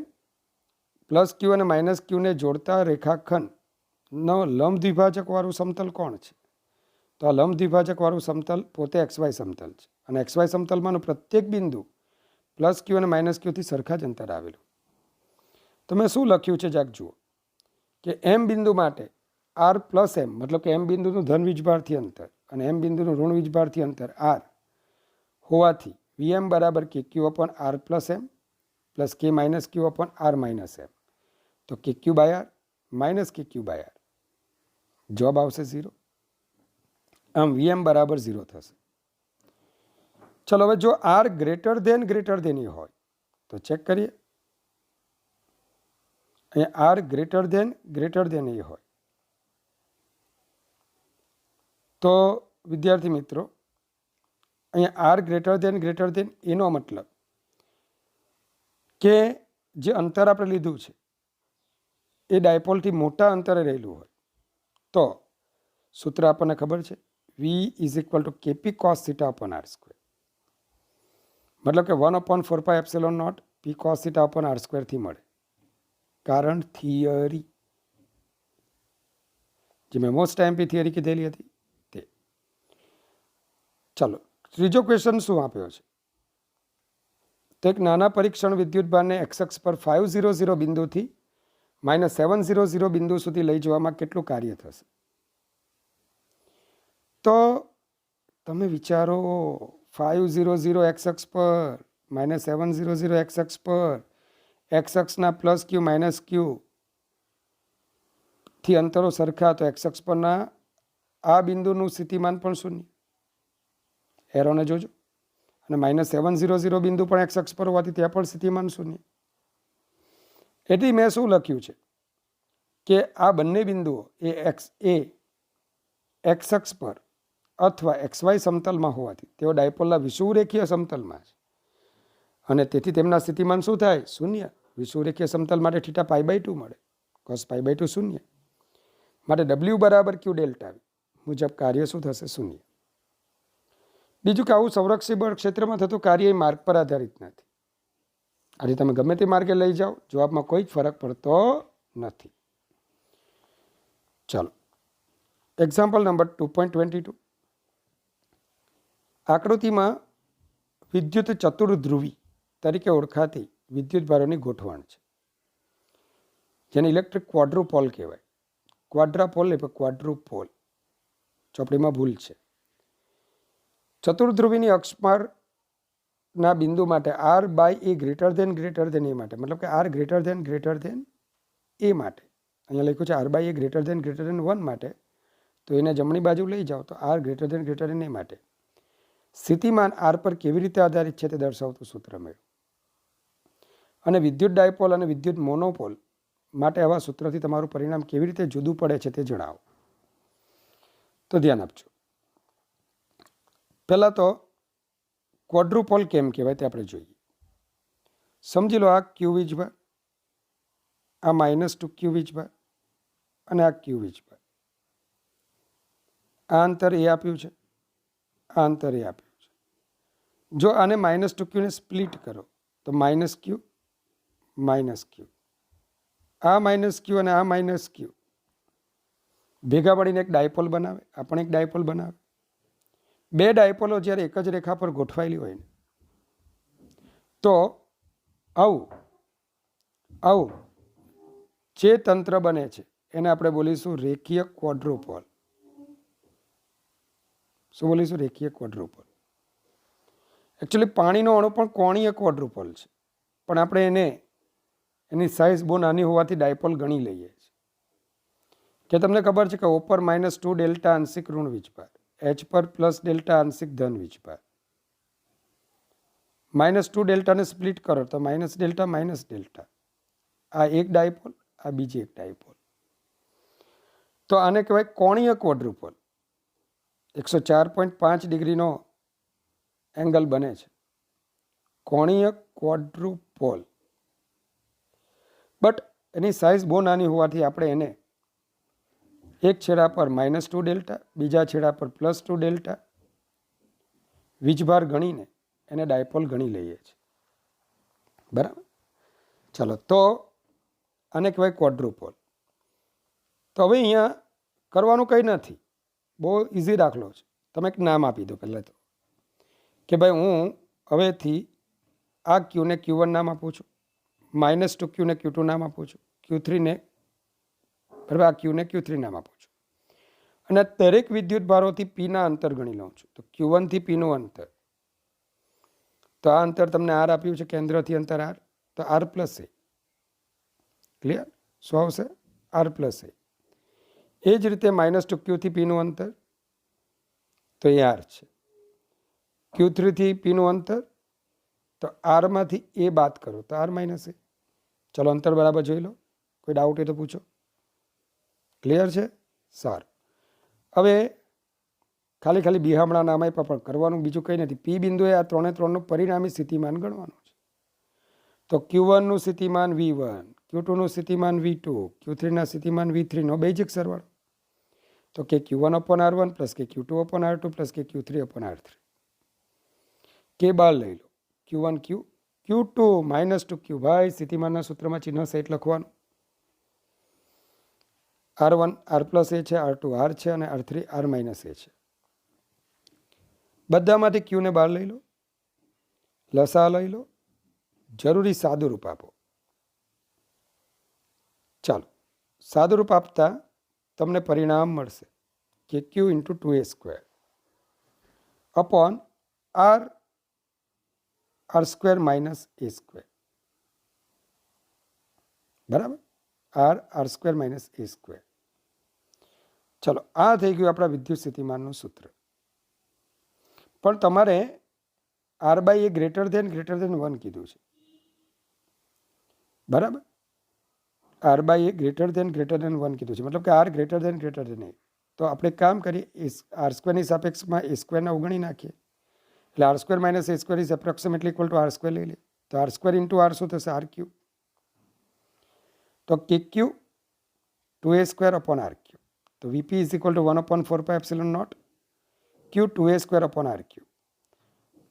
પ્લસ ક્યુ અને માઇનસ ક્યુને જોડતા રેખાખંડનો લંબ દ્વિભાજક વાળું સમતલ કોણ છે? તો આ લંબ દ્વિભાજક વાળું સમતલ પોતે XY સમતલ છે, અને XY સમતલમાંનું પ્રત્યેક બિંદુ પ્લસ ક્યુ અને માઇનસ ક્યુથી સરખા જ અંતર આવેલું. તો મેં શું લખ્યું છે જાક જુઓ કે એમ બિંદુ માટે R પ્લસ એમ, મતલબ કે એમ બિંદુનું ધન વીજભારથી અંતર અને એમ બિંદુનું ઋણ વીજભારથી અંતર R હોવાથી VM બરાબર KQ upon R plus M plus K minus Q upon R minus M. તો KQ by R minus KQ by R, જવાબ આવશે 0. આમ VM બરાબર 0 થશે. ચલો હવે જો R ગ્રેટર દેન એ હોય તો ચેક કરીએ. અહીંયા R ગ્રેટર દેન એ હોય તો વિદ્યાર્થી મિત્રો અહીંયા R ગ્રેટર દેન એનો મતલબ કે જે અંતર આપણે લીધું છે એ ડાયપોલથી મોટા અંતરે રહેલું હોય તો સૂત્ર આપણને ખબર છે, V is equal to KP cos θ upon R square. મતલબ કે 1/4πε0 P cos θ અપોન R સ્ક્વેરથી મળે. કારણ થિયરી, જે મેં મોસ્ટ MP થિયરી કીધેલી હતી તે. ચાલો ત્રીજો ક્વેશ્ચન શું આપ્યો છે? તો એક નાના પરીક્ષણ વિદ્યુતભારને x અક્ષ પર 500 બિંદુથી -700 બિંદુ સુધી લઈ જવામાં કેટલું કાર્ય થશે? તો તમે વિચારો 500 x અક્ષ પર -700 x અક્ષ પર x અક્ષના પ્લસ ક્યુ માઇનસ ક્યુ થી અંતરો સરખા, તો x અક્ષ પરના આ બિંદુનું સ્થિતિમાન પણ શૂન્ય. એરોને જોજો. અને -700 બિંદુ પણ x અક્ષ પર હોવાથી ત્યાં પણ સ્થિતિમાન શૂન્ય. એટલે મેં શું લખ્યું છે કે આ બંને બિંદુઓ એ x અક્ષ પર અથવા XY સમતલમાં હોવાથી તેઓ ડાયપોલના વિષુવરેખીય સમતલમાં છે, અને તેથી તેમના સ્થિતિમાન શું થાય? શૂન્ય. વિષુવરેખીય સમતલ માટે θ π/2 મળે, cos π/2 શૂન્ય. માટે W બરાબર Q ડેલ્ટા V મુજબ કાર્ય શું થશે? શૂન્ય. બીજું કે આવું સંરક્ષી બળ ક્ષેત્રમાં થતું કાર્ય એ માર્ગ પર આધારિત નથી. આજે તમે ગમે તે માર્ગે લઈ જાઓ, જવાબમાં કોઈ જ ફરક પડતો નથી. ચાલો એક્ઝામ્પલ નંબર 2.22. આકૃતિમાં વિદ્યુત ચતુર્ધ્રુવી તરીકે ઓળખાતી વિદ્યુતભારોની ગોઠવણ છે, જેને ઇલેક્ટ્રિક ક્વાડ્રુપોલ કહેવાય. ક્વાડ્રાપોલ એટલે ક્વાડ્રુપોલ, ચોપડીમાં ભૂલ છે. ચતુર્ધ્રુવીની અક્ષપારના બિંદુ માટે R by A greater than A માટે, મતલબ કે R ગ્રેટર દેન એ માટે અહીંયા લખ્યું છે R by A greater than 1 માટે, તો એને જમણી બાજુ લઈ જાઓ તો R ગ્રેટર દેન એ માટે સ્થિતિમાન R પર કેવી રીતે આધારિત છે તે દર્શાવતું સૂત્ર મેળવો. અને વિદ્યુત ડાયપોલ અને વિદ્યુત મોનોપોલ માટે આવા સૂત્રથી તમારું પરિણામ કેવી રીતે જુદું પડે છે તે જણાવો. તો ધ્યાન આપજો. પહેલાં તો ક્વોડ્રુપોલ કેમ કહેવાય તે આપણે જોઈએ. સમજી લો આ ક્યુ વીજભાર, આ -2 ક્યુ વીજભાર અને આ ક્યુ વીજભાર. આ અંતર એ આપ્યું છે, આ અંતર એ આપ્યું છે. જો આને -2 ક્યુને સ્પ્લિટ કરો તો -q -q, આ -q અને આ -q ભેગા મળીને એક ડાયપોલ બનાવે. આ પણ એક ડાયપોલ બનાવે. બે ડાયપોલો જ્યારે એક જ રેખા પર ગોઠવાયેલી હોય ને તો આવું જે તંત્ર બને છે એને આપણે બોલીશું રેખીય ક્વોડ્રુપોલ. શું બોલીશું? રેખીય ક્વોડ્રુપોલ. એકચ્યુઅલી પાણીનો અણુ પણ કોણીય ક્વોડ્રુપોલ છે, પણ આપણે એની સાઇઝ બહુ નાની હોવાથી ડાયપોલ ગણી લઈએ છીએ. કે તમને ખબર છે કે O પર -2 ડેલ્ટા આંશિક ઋણ વીજભાર, H પર +δ આંશિક ધન વીજભાર. -2 ડેલ્ટાને સ્પ્લિટ કરો તો -δ. આ એક ડાયપોલ, આ બીજી એક ડાયપોલ. તો આને કહેવાય કોણીય ક્વોડ્રુપોલ. 104.5 ડિગ્રીનો એંગલ બને છે, કોણીય ક્વોડ્રુપોલ. બટ એની સાઇઝ બહુ નાની હોવાથી આપણે એને એક છેડા પર -2 ડેલ્ટા, બીજા છેડા પર +2 ડેલ્ટા વીજભાર ગણીને એને ડાયપોલ ગણી લઈએ છીએ. બરાબર. ચાલો, તો આને કહેવાય ક્વોડ્રુપોલ. તો હવે અહીંયા કરવાનું કંઈ નથી, બહુ ઇઝી દાખલો છે. તમે એક નામ આપી દો પહેલાં તો, કે ભાઈ હું હવેથી આ ક્યુને Q1 નામ આપું છું, -2Q ને Q2 નામ આપું છું, Q3 ને બરાબર આ Q ને Q3 નામ આપું છું, અને દરેક વિદ્યુત ભારોથી Pના અંતર ગણી લઉં છું. તો Q1 થી Pનું અંતર, તો આ અંતર તમને R આપ્યું છે, કેન્દ્રથી અંતર R, તો R+a. ક્લિયર? શું આવશે? R+a. એ જ રીતે -2Q થી Pનું અંતર, તો એ R છે. Q3 થી Pનું અંતર, તો R માંથી A બાદ કરો તો R-a. ચલો, અંતર બરાબર જોઈ લો. કોઈ ડાઉટ હોય તો પૂછો. ક્લિયર છે? સારું. હવે ખાલી બિહામણા નામ આપ્યા, પણ કરવાનું બીજું કંઈ નથી. P બિંદુએ આ 3 એ 3નું પરિણામી સ્થિતિમાન ગણવાનું છે. તો Q1નું સ્થિતિમાન V1, Q2નું સ્થિતિમાન V2, Q3ના સ્થિતિમાન V3નો બેઝિક સરવાળો. તો કે Q1/R1 પ્લસ કે Q2/R2 પ્લસ કે Q3/R3. કે બાર લઈ લો. Q1 Q, Q2 -2Q. ભાઈ સ્થિતિમાનના સૂત્રમાં ચિહ્ન સહિત લખવાનું. R1 R+a છે, R2 R છે, અને R3 R-a છે. બધામાંથી Q ને બહાર લઈ લો, લસા લઈ લો, જરૂરી સાદુરૂપ આપો. ચાલો, સાદુરૂપ આપતા તમને પરિણામ મળશે કે Q × 2a² upon R R² - a². બરાબર? R R² - a². ચલો, આ થઈ ગયું આપણા વિદ્યુત સ્થિતિમાનનું સૂત્ર. પણ તમારે R/a > 1 કીધું છે. બરાબર? R/a > 1 કીધું છે, મતલબ કે R > a. તો આપણે કામ કરીએ, R² ની સાપેક્ષમાં a² ને અવગણી નાખીએ, એટલે R² - a² is approximately equal to R² લઈ લે. તો R² × R શું થશે? RQ. તો KQ 2a² RQ. તો VP is equal to 1/4πε0 Q 2a² RQ.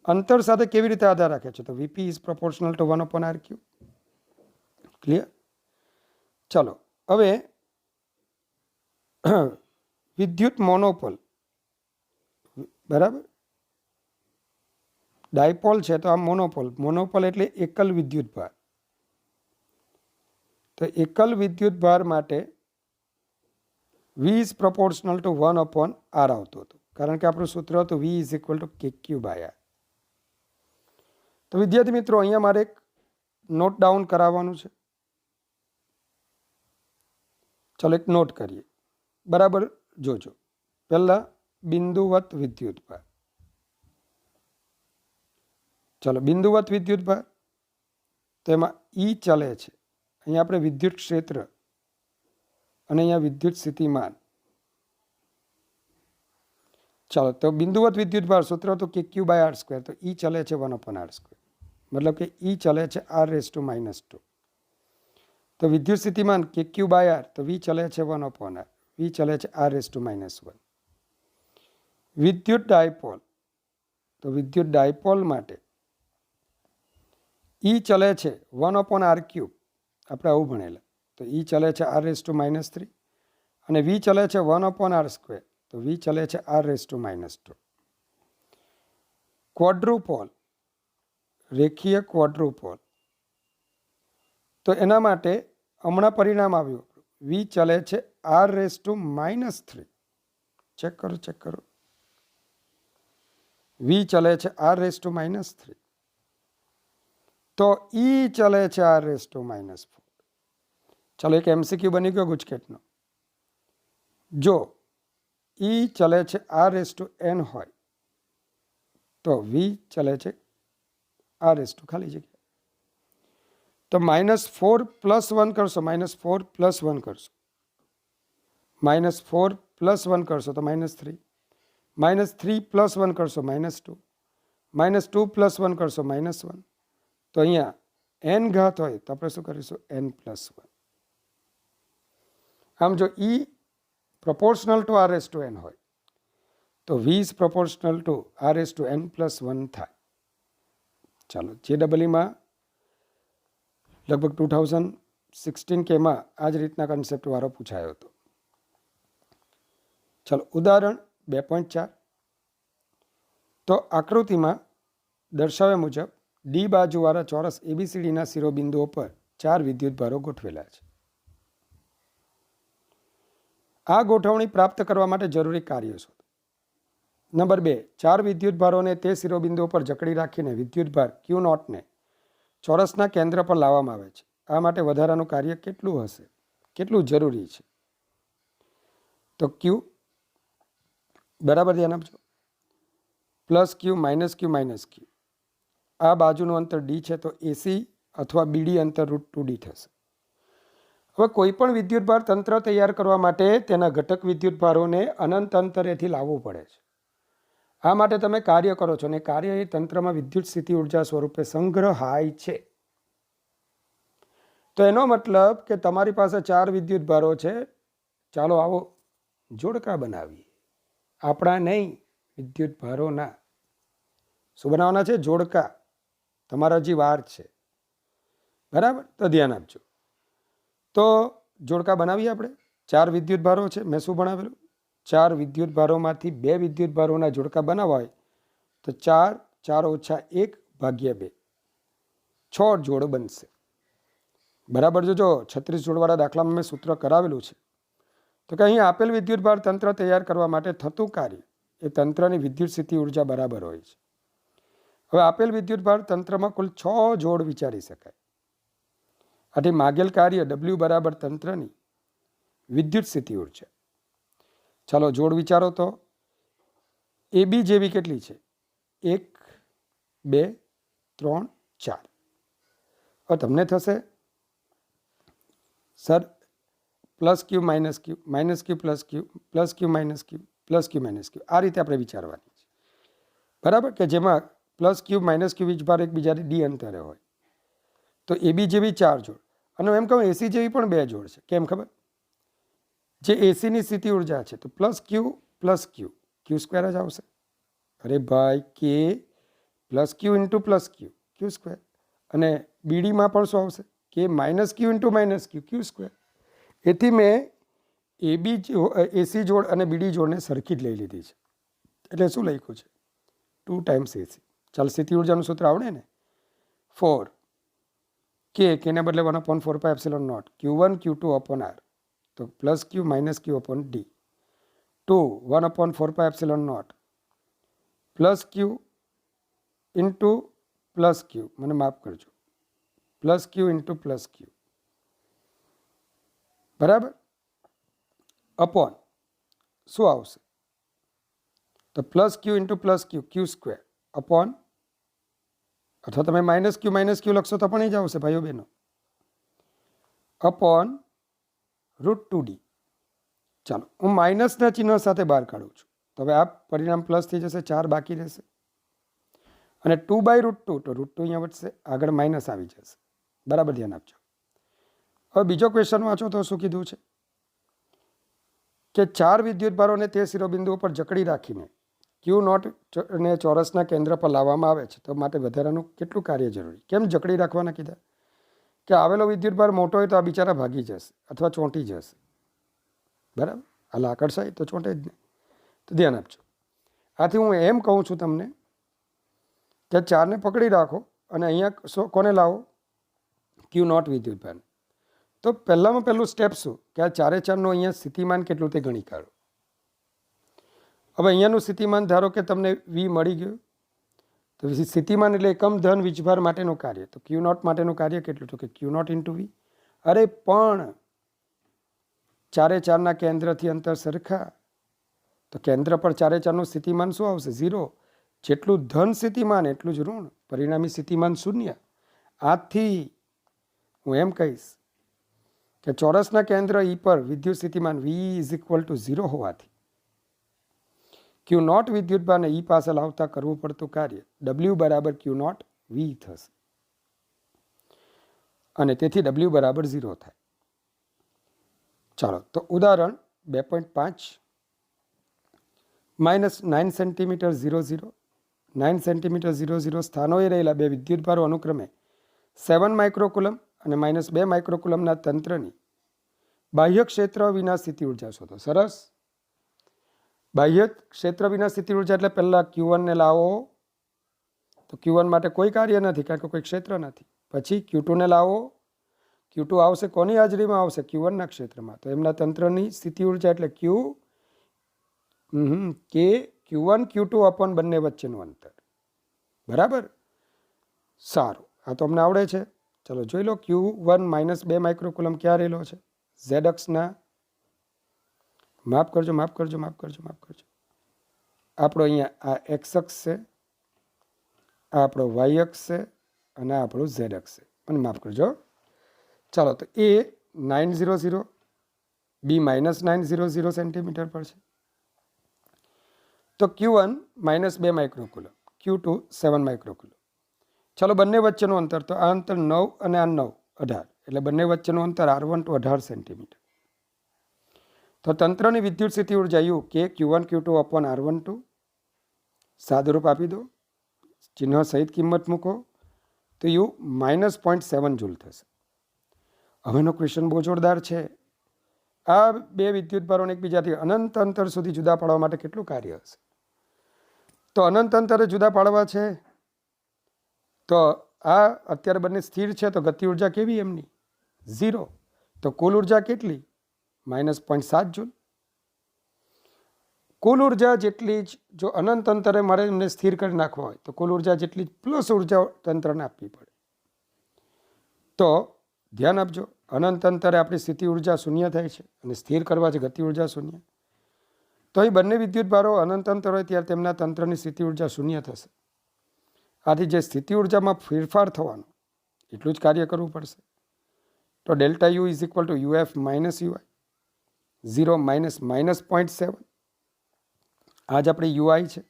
અંતર સાથે કેવી રીતે આધાર રાખે છે? તો VP is proportional two 1/RQ. Clear? ચલો, હવે વિદ્યુત મોનોપોલ. બરાબર? ડાયપોલ છે તો આ મોનોપોલ એટલે એકલ વિદ્યુત ભાર. તો એકલ વિદ્યુત ભાર માટે V is proportional two 1/R આવતું હતું, કારણ કે આપણું સૂત્ર હતું V is equal two KQ/R. તો વિદ્યાર્થી મિત્રો, અહીંયા મારે એક નોટ ડાઉન કરાવવાનું છે. ચલો, એક નોટ કરીએ. બરાબર જોજો. પહેલા બિંદુવત વિદ્યુત ભાર. ચલો, બિંદુવત વિદ્યુત ભાર, તેમાં E ચલે છે. અહીંયા આપણે વિદ્યુત ક્ષેત્ર અને અહીંયા વિદ્યુત સ્થિતિમાન. ચાલો, તો બિંદુવત વિદ્યુત ભાર સૂત્ર હતું KQ/R². તો E ચલે છે 1/R², મતલબ કે E ચલે છે R⁻². તો વિદ્યુત સ્થિતિમાન KQ/R, તો V ચલે છે 1/R, V ચલે છે R⁻². વિદ્યુત ડાયપોલ, તો વિદ્યુત ડાયપોલ માટે E ચલે છે 1/R³. આપણે આવું ભણેલા. તો E ચલે છે R⁻³ અને V ચલે છે 1/R². તો V ચલે છે R⁻². ક્વોડ્રુપોલ, રેખીય ક્વોડ્રુપોલ, તો એના માટે હમણાં પરિણામ આવ્યું. V ચલે છે R⁻3. ચેક કરો. V ચલે છે R⁻3. તો E ચલે છે R⁻4. ચલો, એક MCQ બની ગયો ગુજકેટનો. જો E ચલે છે R⁻n હોય તો V ચલે છે R⁻, ખાલી જગ્યા. તો -4 + 1 કરશો, -4 + 1 કરશો, -4 + 1 કરશો તો -3, -3 + 1 કરશો -2, -2 + 1 કરશો -1. તો અહીંયા n ઘાત હોય તો આપણે શું કરીશું n+1. આમ જો E proportional to r⁻n હોય તો V is proportional to r⁻n+1 થાય. ચાલો JEE લગભગ 2016 કેમાં આ જ રીતના કન્સેપ્ટ વાળો પૂછાયો હતો. ચાલો ઉદાહરણ 2.4. તો આકૃતિમાં દર્શાવ્યા મુજબ ડી બાજુવાળા ચોરસ ABCDના શિરોબિંદુઓ પર 4 વિદ્યુતભારો ગોઠવેલા છે. આ ગોઠવણી પ્રાપ્ત કરવા માટે જરૂરી કાર્યો શોધો. નંબર 2, 4 વિદ્યુતભારોને તે શિરોબિંદુઓ પર જકડી રાખીને વિદ્યુતભાર Q0 ને ચોરસના કેન્દ્ર પર લાવવામાં આવે છે. આ માટે વધારાનું કાર્ય કેટલું હશે, કેટલું જરૂરી છે? તો Q બરાબર ધ્યાન આપજો, +Q -Q -Q. આ બાજુનું અંતર D છે તો AC અથવા BD અંતર √2D થશે. હવે કોઈ પણ વિદ્યુતભાર તંત્ર તૈયાર કરવા માટે તેના ઘટક વિદ્યુતભારોને અનંત અંતરેથી લાવવું પડે છે. આ માટે તમે કાર્ય કરો છો અને કાર્ય એ તંત્રમાં વિદ્યુત સ્થિતિ ઉર્જા સ્વરૂપે સંગ્રહાય છે. તો એનો મતલબ કે તમારી પાસે 4 વિદ્યુતભારો છે. ચાલો આવો જોડકા બનાવીએ. આપણા નહીં, વિદ્યુતભારોના. શું બનાવવાના છે? જોડકા. તમારા હજી વાર છે, બરાબર? તો ધ્યાન આપજો. તો જોડકા બનાવીએ આપણે. 4 વિદ્યુતભારો છે. મેં શું ભણાવેલું? 4 વિદ્યુતભારોમાંથી 2 વિદ્યુતભારોના જોડકા બનાવવા હોય તો 4 4 - 1 / 2 6 જોડ બનશે. બરાબર? જો 36 જોડવાળા દાખલામાં મેં સૂત્ર કરાવેલું છે. તો કે અહીં આપેલ વિદ્યુતભાર તંત્ર તૈયાર કરવા માટે થતું કાર્ય એ તંત્રની વિદ્યુત સ્થિતિ ઉર્જા બરાબર હોય છે. હવે આપેલ વિદ્યુતભાર તંત્રમાં કુલ 6 જોડ વિચારી શકાય. આથી માગેલ કાર્ય W બરાબર તંત્રની વિદ્યુત સ્થિતિ ઉર્જા. ચાલો જોડ વિચારો. તો AB જેવી કેટલી છે? 1 2 3 4. હવે તમને થશે sir +Q -Q -Q +Q +Q -Q +Q -Q. આ રીતે આપણે વિચારવાની છે, બરાબર? કે જેમાં +Q -Q વીજભાર એકબીજાને D અંતરે હોય. તો AB જેવી 4 જોડ, અને એમ કહું AC જેવી પણ 2 જોડ છે. કેમ ખબર? જે એસીની સ્થિતિ ઉર્જા છે તો +Q +Q Q² જ આવશે. અરે ભાઈ, K +Q × +Q Q². અને BDમાં પણ શું આવશે? K -Q × -Q Q². એથી મેં AC જોડ અને BD જોડને સરખી જ લઈ લીધી છે. એટલે શું લખ્યું છે? 2 × AC. ચાલ સ્થિતિ ઉર્જાનું સૂત્ર આવડે ને? 4 K ને બદલે 1/4πε0 Q1 Q2/R. તો +Q -Q/D. 2 1/4πε0 +Q × +Q. મને માફ કરજો, +Q × +Q. બરાબર? અપોન શું આવશે? તો +Q × +Q Q² અપોન, અથવા તમે -Q -Q લખશો તો પણ એ જ આવશે ભાઈઓ બહેનો, અપોન √2D. ચાલો હું માઇનસના ચિહ્ન સાથે બહાર કાઢું છું. તો હવે આ પરિણામ પ્લસ થઈ જશે, 4 બાકી રહેશે. અને 2/√2 તો √2 અહીંયા વધશે, આગળ માઇનસ આવી જશે. બરાબર? ધ્યાન આપજો. હવે બીજો ક્વેશ્ચન વાંચો તો શું કીધું છે કે 4 વિદ્યુતભારોને તે શિરોબિંદુઓ પર જકડી રાખીને Q0 ને ચોરસના કેન્દ્ર પર લાવવામાં આવે છે. તો માટે વધારાનું કેટલું કાર્ય જરૂરી? કેમ જકડી રાખવાના કીધા? કે આવેલો વિદ્યુતભાર મોટો હોય તો આ બિચારા ભાગી જશે અથવા ચોંટી જશે. બરાબર? આ લાકડ સાહેબ તો ચોંટે જ નહીં. તો ધ્યાન આપજો. આથી હું એમ કહું છું તમને કે 4ને પકડી રાખો અને અહીંયા કોને લાવો? Q0 વિદ્યુતભાર. તો પહેલામાં પહેલું સ્ટેપ શું કે આ 4 - 4નું અહીંયા સ્થિતિમાન કેટલું તે ગણી કાઢો. હવે અહીંયાનું સ્થિતિમાન ધારો કે તમને V મળી ગયું. તો સ્થિતિમાન એટલે એકમ ધન વીજભાર માટેનું કાર્ય. તો Q0 માટેનું કાર્ય કેટલું? તો કે Q0 × V. અરે પણ 4 - 4ના કેન્દ્રથી અંતર સરખા. તો કેન્દ્ર પર 4 - 4નું સ્થિતિમાન શું આવશે? 0. જેટલું ધન સ્થિતિમાન એટલું જ ઋણ, પરિણામી સ્થિતિમાન 0. આથી હું એમ કહીશ કે ચોરસના કેન્દ્ર E પર વિદ્યુત સ્થિતિમાન V = 0 હોવાથી ક્યુ નોટ વિદ્યુતભારને ઈ પાસે લાવતા કરવું પડતું કાર્ય ડબલ્યુ બરાબર ક્યુ નોટ વી થશે અને તેથી ડબલ્યુ બરાબર 0 થાય. ચાલો તો ઉદાહરણ 2.5 -9 સેન્ટીમીટર 00 9 સેન્ટીમીટર 00 સ્થાનોએ રહેલા બે વિદ્યુતભારો અનુક્રમે 7 માઇક્રોકુલમ અને -2 માઇક્રોકુલમના તંત્રની બાહ્ય ક્ષેત્ર વિના સ્થિતિ ઉર્જા શોધો. સરસ. બાહ્ય ક્ષેત્ર વિના સ્થિતિ ઉર્જા એટલે પહેલાં Q1 ને લાવો તો Q1 માટે કોઈ કાર્ય નથી કારણ કે કોઈ ક્ષેત્ર નથી. પછી Q2 ને લાવો, Q2 આવશે કોની હાજરીમાં આવશે? Q1 ના ક્ષેત્રમાં. તો એમના તંત્રની સ્થિતિ ઉર્જા એટલે કે Q1 Q2 અપોન બંને વચ્ચેનું અંતર. બરાબર. સારું, આ તો અમને આવડે છે. ચલો જોઈ લો. Q1 -2 માઇક્રોકુલમ ક્યાં રહેલો છે? Z અક્ષના માફ કરજો આપણો અહીંયા આ X અક્ષ છે, આ આપણો Y અક્ષ છે અને આ આપણો Z અક્ષ છે. અને માફ કરજો. ચાલો તો A 900 B -900 સેન્ટીમીટર પર છે. તો Q1 -2 માઇક્રોકુલમ, Q2 7 માઇક્રોકુલમ. ચાલો બંને વચ્ચેનું અંતર, તો આ અંતર 9 અને આ 9 18 એટલે બંને વચ્ચેનું અંતર R1 to 18 સેન્ટીમીટર. તો તંત્રની વિદ્યુત સ્થિતિ ઉર્જા યુ કે Q1 Q2 અપોન R12 સાદુરૂપ આપી દો, ચિહ્ન સહિત કિંમત મૂકો તો યુ -0.7 જૂલ થશે. હવેનો ક્વેશ્ચન બહુ જોરદાર છે. આ બે વિદ્યુતભારોને એકબીજાથી અનંત અંતર સુધી જુદા પાડવા માટે કેટલું કાર્ય હશે? તો અનંત અંતરે જુદા પાડવા છે તો આ અત્યારે બંને સ્થિર છે તો ગતિ ઉર્જા કેવી એમની? 0. તો કુલ ઉર્જા કેટલી? -0.7 જૂલ. કુલ ઉર્જા જેટલી જ જો અનંત અંતરે મારે એમને સ્થિર કરી નાખવા હોય તો કુલ ઉર્જા જેટલી જ પ્લસ ઉર્જા તંત્રને આપવી પડે. તો ધ્યાન આપજો, અનંત અંતરે આપણી સ્થિતિ ઉર્જા શૂન્ય થાય છે અને સ્થિર કરવા છે ગતિ ઉર્જા શૂન્ય. તો એ બંને વિદ્યુતભારો અનંત અંતર હોય ત્યારે તેમના તંત્રની સ્થિતિ ઉર્જા શૂન્ય થશે. આથી જે સ્થિતિ ઉર્જામાં ફેરફાર થવાનો એટલું જ કાર્ય કરવું પડશે. તો delta you is equal two UF minus UI 0 -0.7 આ જ આપણી UI છે.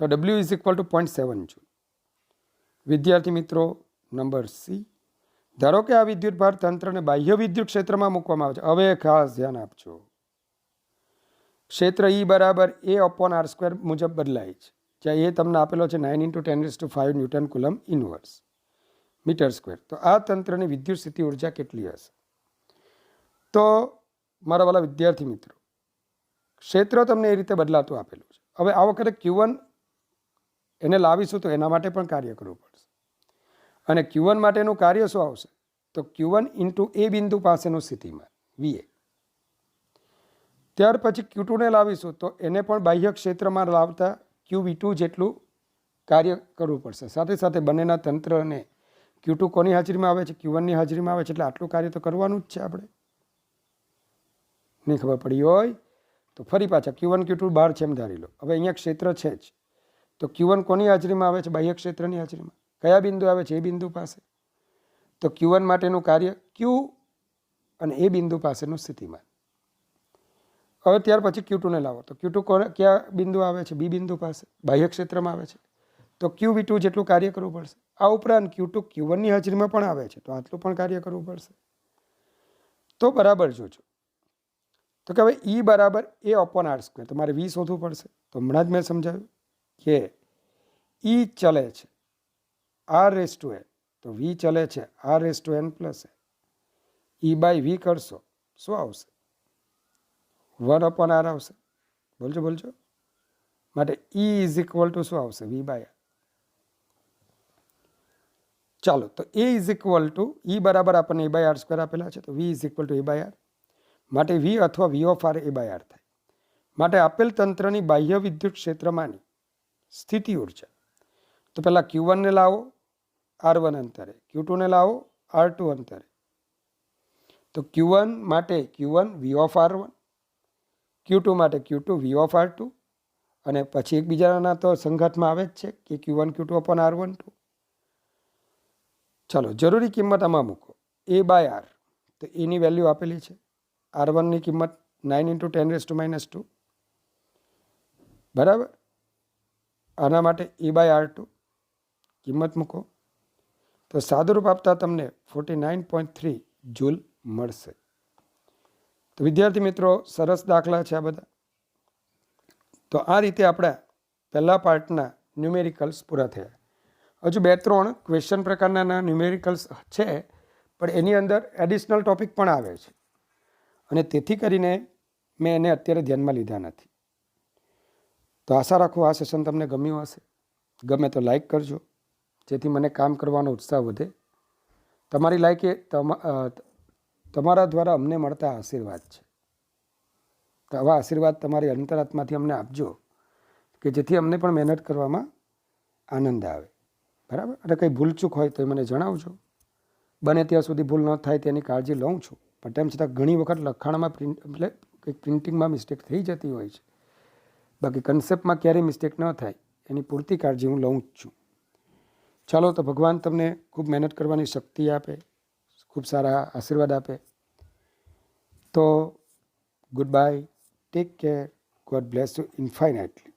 તો W is equal two 0.7 joule. વિદ્યાર્થી મિત્રો નંબર સી, ધારો કે આ વિદ્યુતભાર તંત્રને બાહ્ય વિદ્યુત ક્ષેત્રમાં મૂકવામાં આવે છે. હવે ખાસ ધ્યાન આપજો, ક્ષેત્ર E બરાબર A/R² મુજબ બદલાય છે. જ્યાં એ તમને આપેલો છે 9 × 10⁵ newton coulomb inverse metre square. તો આ તંત્રની વિદ્યુત સ્થિતિ ઉર્જા કેટલી હશે? તો મારા વાલા વિદ્યાર્થી મિત્રો, ક્ષેત્ર તમને એ રીતે બદલાતું આપેલું છે. હવે આ વખતે Q1 એને લાવીશું તો એના માટે પણ કાર્ય કરવું પડશે. અને Q1 માટેનું કાર્ય શું આવશે? તો Q1 × A બિંદુ પાસેનું સ્થિતિમાન VA. ત્યાર પછી Q2 ને લાવીશું તો એને પણ બાહ્ય ક્ષેત્રમાં લાવતા QV2 જેટલું કાર્ય કરવું પડશે. સાથે સાથે બંનેના તંત્રને Q2 કોની હાજરીમાં આવે છે? Q1 ની હાજરીમાં આવે છે. એટલે આટલું કાર્ય તો કરવાનું જ છે. આપણે નહીં ખબર પડી હોય તો ફરી પાછા Q1 Q2 બહાર છે એમ ધારી લો. હવે અહીંયા ક્ષેત્ર છે જ તો Q1 કોની હાજરીમાં આવે છે? બાહ્ય ક્ષેત્રની હાજરીમાં. કયા બિંદુ આવે છે? એ બિંદુ પાસે. તો Q1 માટેનું કાર્ય Q અને એ બિંદુ પાસેનું સ્થિતિમાન. હવે ત્યાર પછી Q2 ને લાવો તો Q2 ક્યાં બિંદુ આવે છે? B બિંદુ પાસે, બાહ્ય ક્ષેત્રમાં આવે છે. તો QV2 જેટલું કાર્ય કરવું પડશે. આ ઉપરાંત Q2 Q1 ની હાજરીમાં પણ આવે છે તો આટલું પણ કાર્ય કરવું પડશે. તો બરાબર જોજો. તો કે હવે E બરાબર A/R². તમારે V શોધવું પડશે. તો હમણાં જ મેં સમજાવ્યું કે E ચલે છે R⁴ તો V ચલે છે R⁴n + E/V કરશો શું આવશે? 1/R આવશે. બોલજો. માટે E ઇઝ ઇક્વલ ટુ શું આવશે? V/R. ચાલો તો A is equal two E બરાબર આપણને A/R² આપેલા છે તો V is equal two A/R. માટે V અથવા V ઓફ R A/R થાય. માટે આપેલ તંત્રની બાહ્ય વિદ્યુત ક્ષેત્રમાંની સ્થિતિ ઉર્જા તો પહેલાં Q1 ને લાવો R1 અંતરે, Q2 ને લાવો R2 અંતરે. તો Q1 માટે Q1 V of R1, Q2 માટે Q2 V ઓફ R2 અને પછી એકબીજાના તો સંઘાતમાં આવે જ છે કે Q1 Q2 અપોન R12. ચાલો જરૂરી કિંમત આમાં મૂકો. A/R તો એની વેલ્યુ આપેલી છે. R1 ની કિંમત 9 × 10⁻². બરાબર. આના માટે E/R2 કિંમત મૂકો તો સાદુરૂપ આપતા તમને 49.3 જૂલ મળશે. તો વિદ્યાર્થી મિત્રો, સરસ દાખલા છે આ બધા. તો આ રીતે આપણા પહેલા પાર્ટના ન્યુમેરિકલ્સ પૂરા થયા. હજુ 2-3 ક્વેશ્ચન પ્રકારના ન્યુમેરિકલ્સ છે, પણ એની અંદર એડિશનલ ટોપિક પણ આવે છે અને તેથી કરીને મેં એને અત્યારે ધ્યાનમાં લીધા નથી. તો આશા રાખું આ સેશન તમને ગમ્યું હશે. ગમે તો લાઈક કરજો, જેથી મને કામ કરવાનો ઉત્સાહ વધે. તમારી લાઈક એ તમારા દ્વારા અમને મળતા આશીર્વાદ છે. તો આવા આશીર્વાદ તમારી અંતરાત્માથી અમને આપજો કે જેથી અમને પણ મહેનત કરવામાં આનંદ આવે. બરાબર. અને કંઈ ભૂલચૂક હોય તો એ મને જણાવજો. બને ત્યાં સુધી ભૂલ ન થાય તેની કાળજી લઉં છું, પણ તેમ છતાં ઘણી વખત લખાણમાં એટલે કંઈક પ્રિન્ટિંગમાં મિસ્ટેક થઈ જતી હોય છે. બાકી કન્સેપ્ટમાં ક્યારેય મિસ્ટેક ન થાય એની પૂરતી કાળજી હું લઉં જ છું. ચાલો, તો ભગવાન તમને ખૂબ મહેનત કરવાની શક્તિ આપે, ખૂબ સારા આશીર્વાદ આપે. તો goodbye, take care, God bless you ઇન્ફાઇનાઇટલી.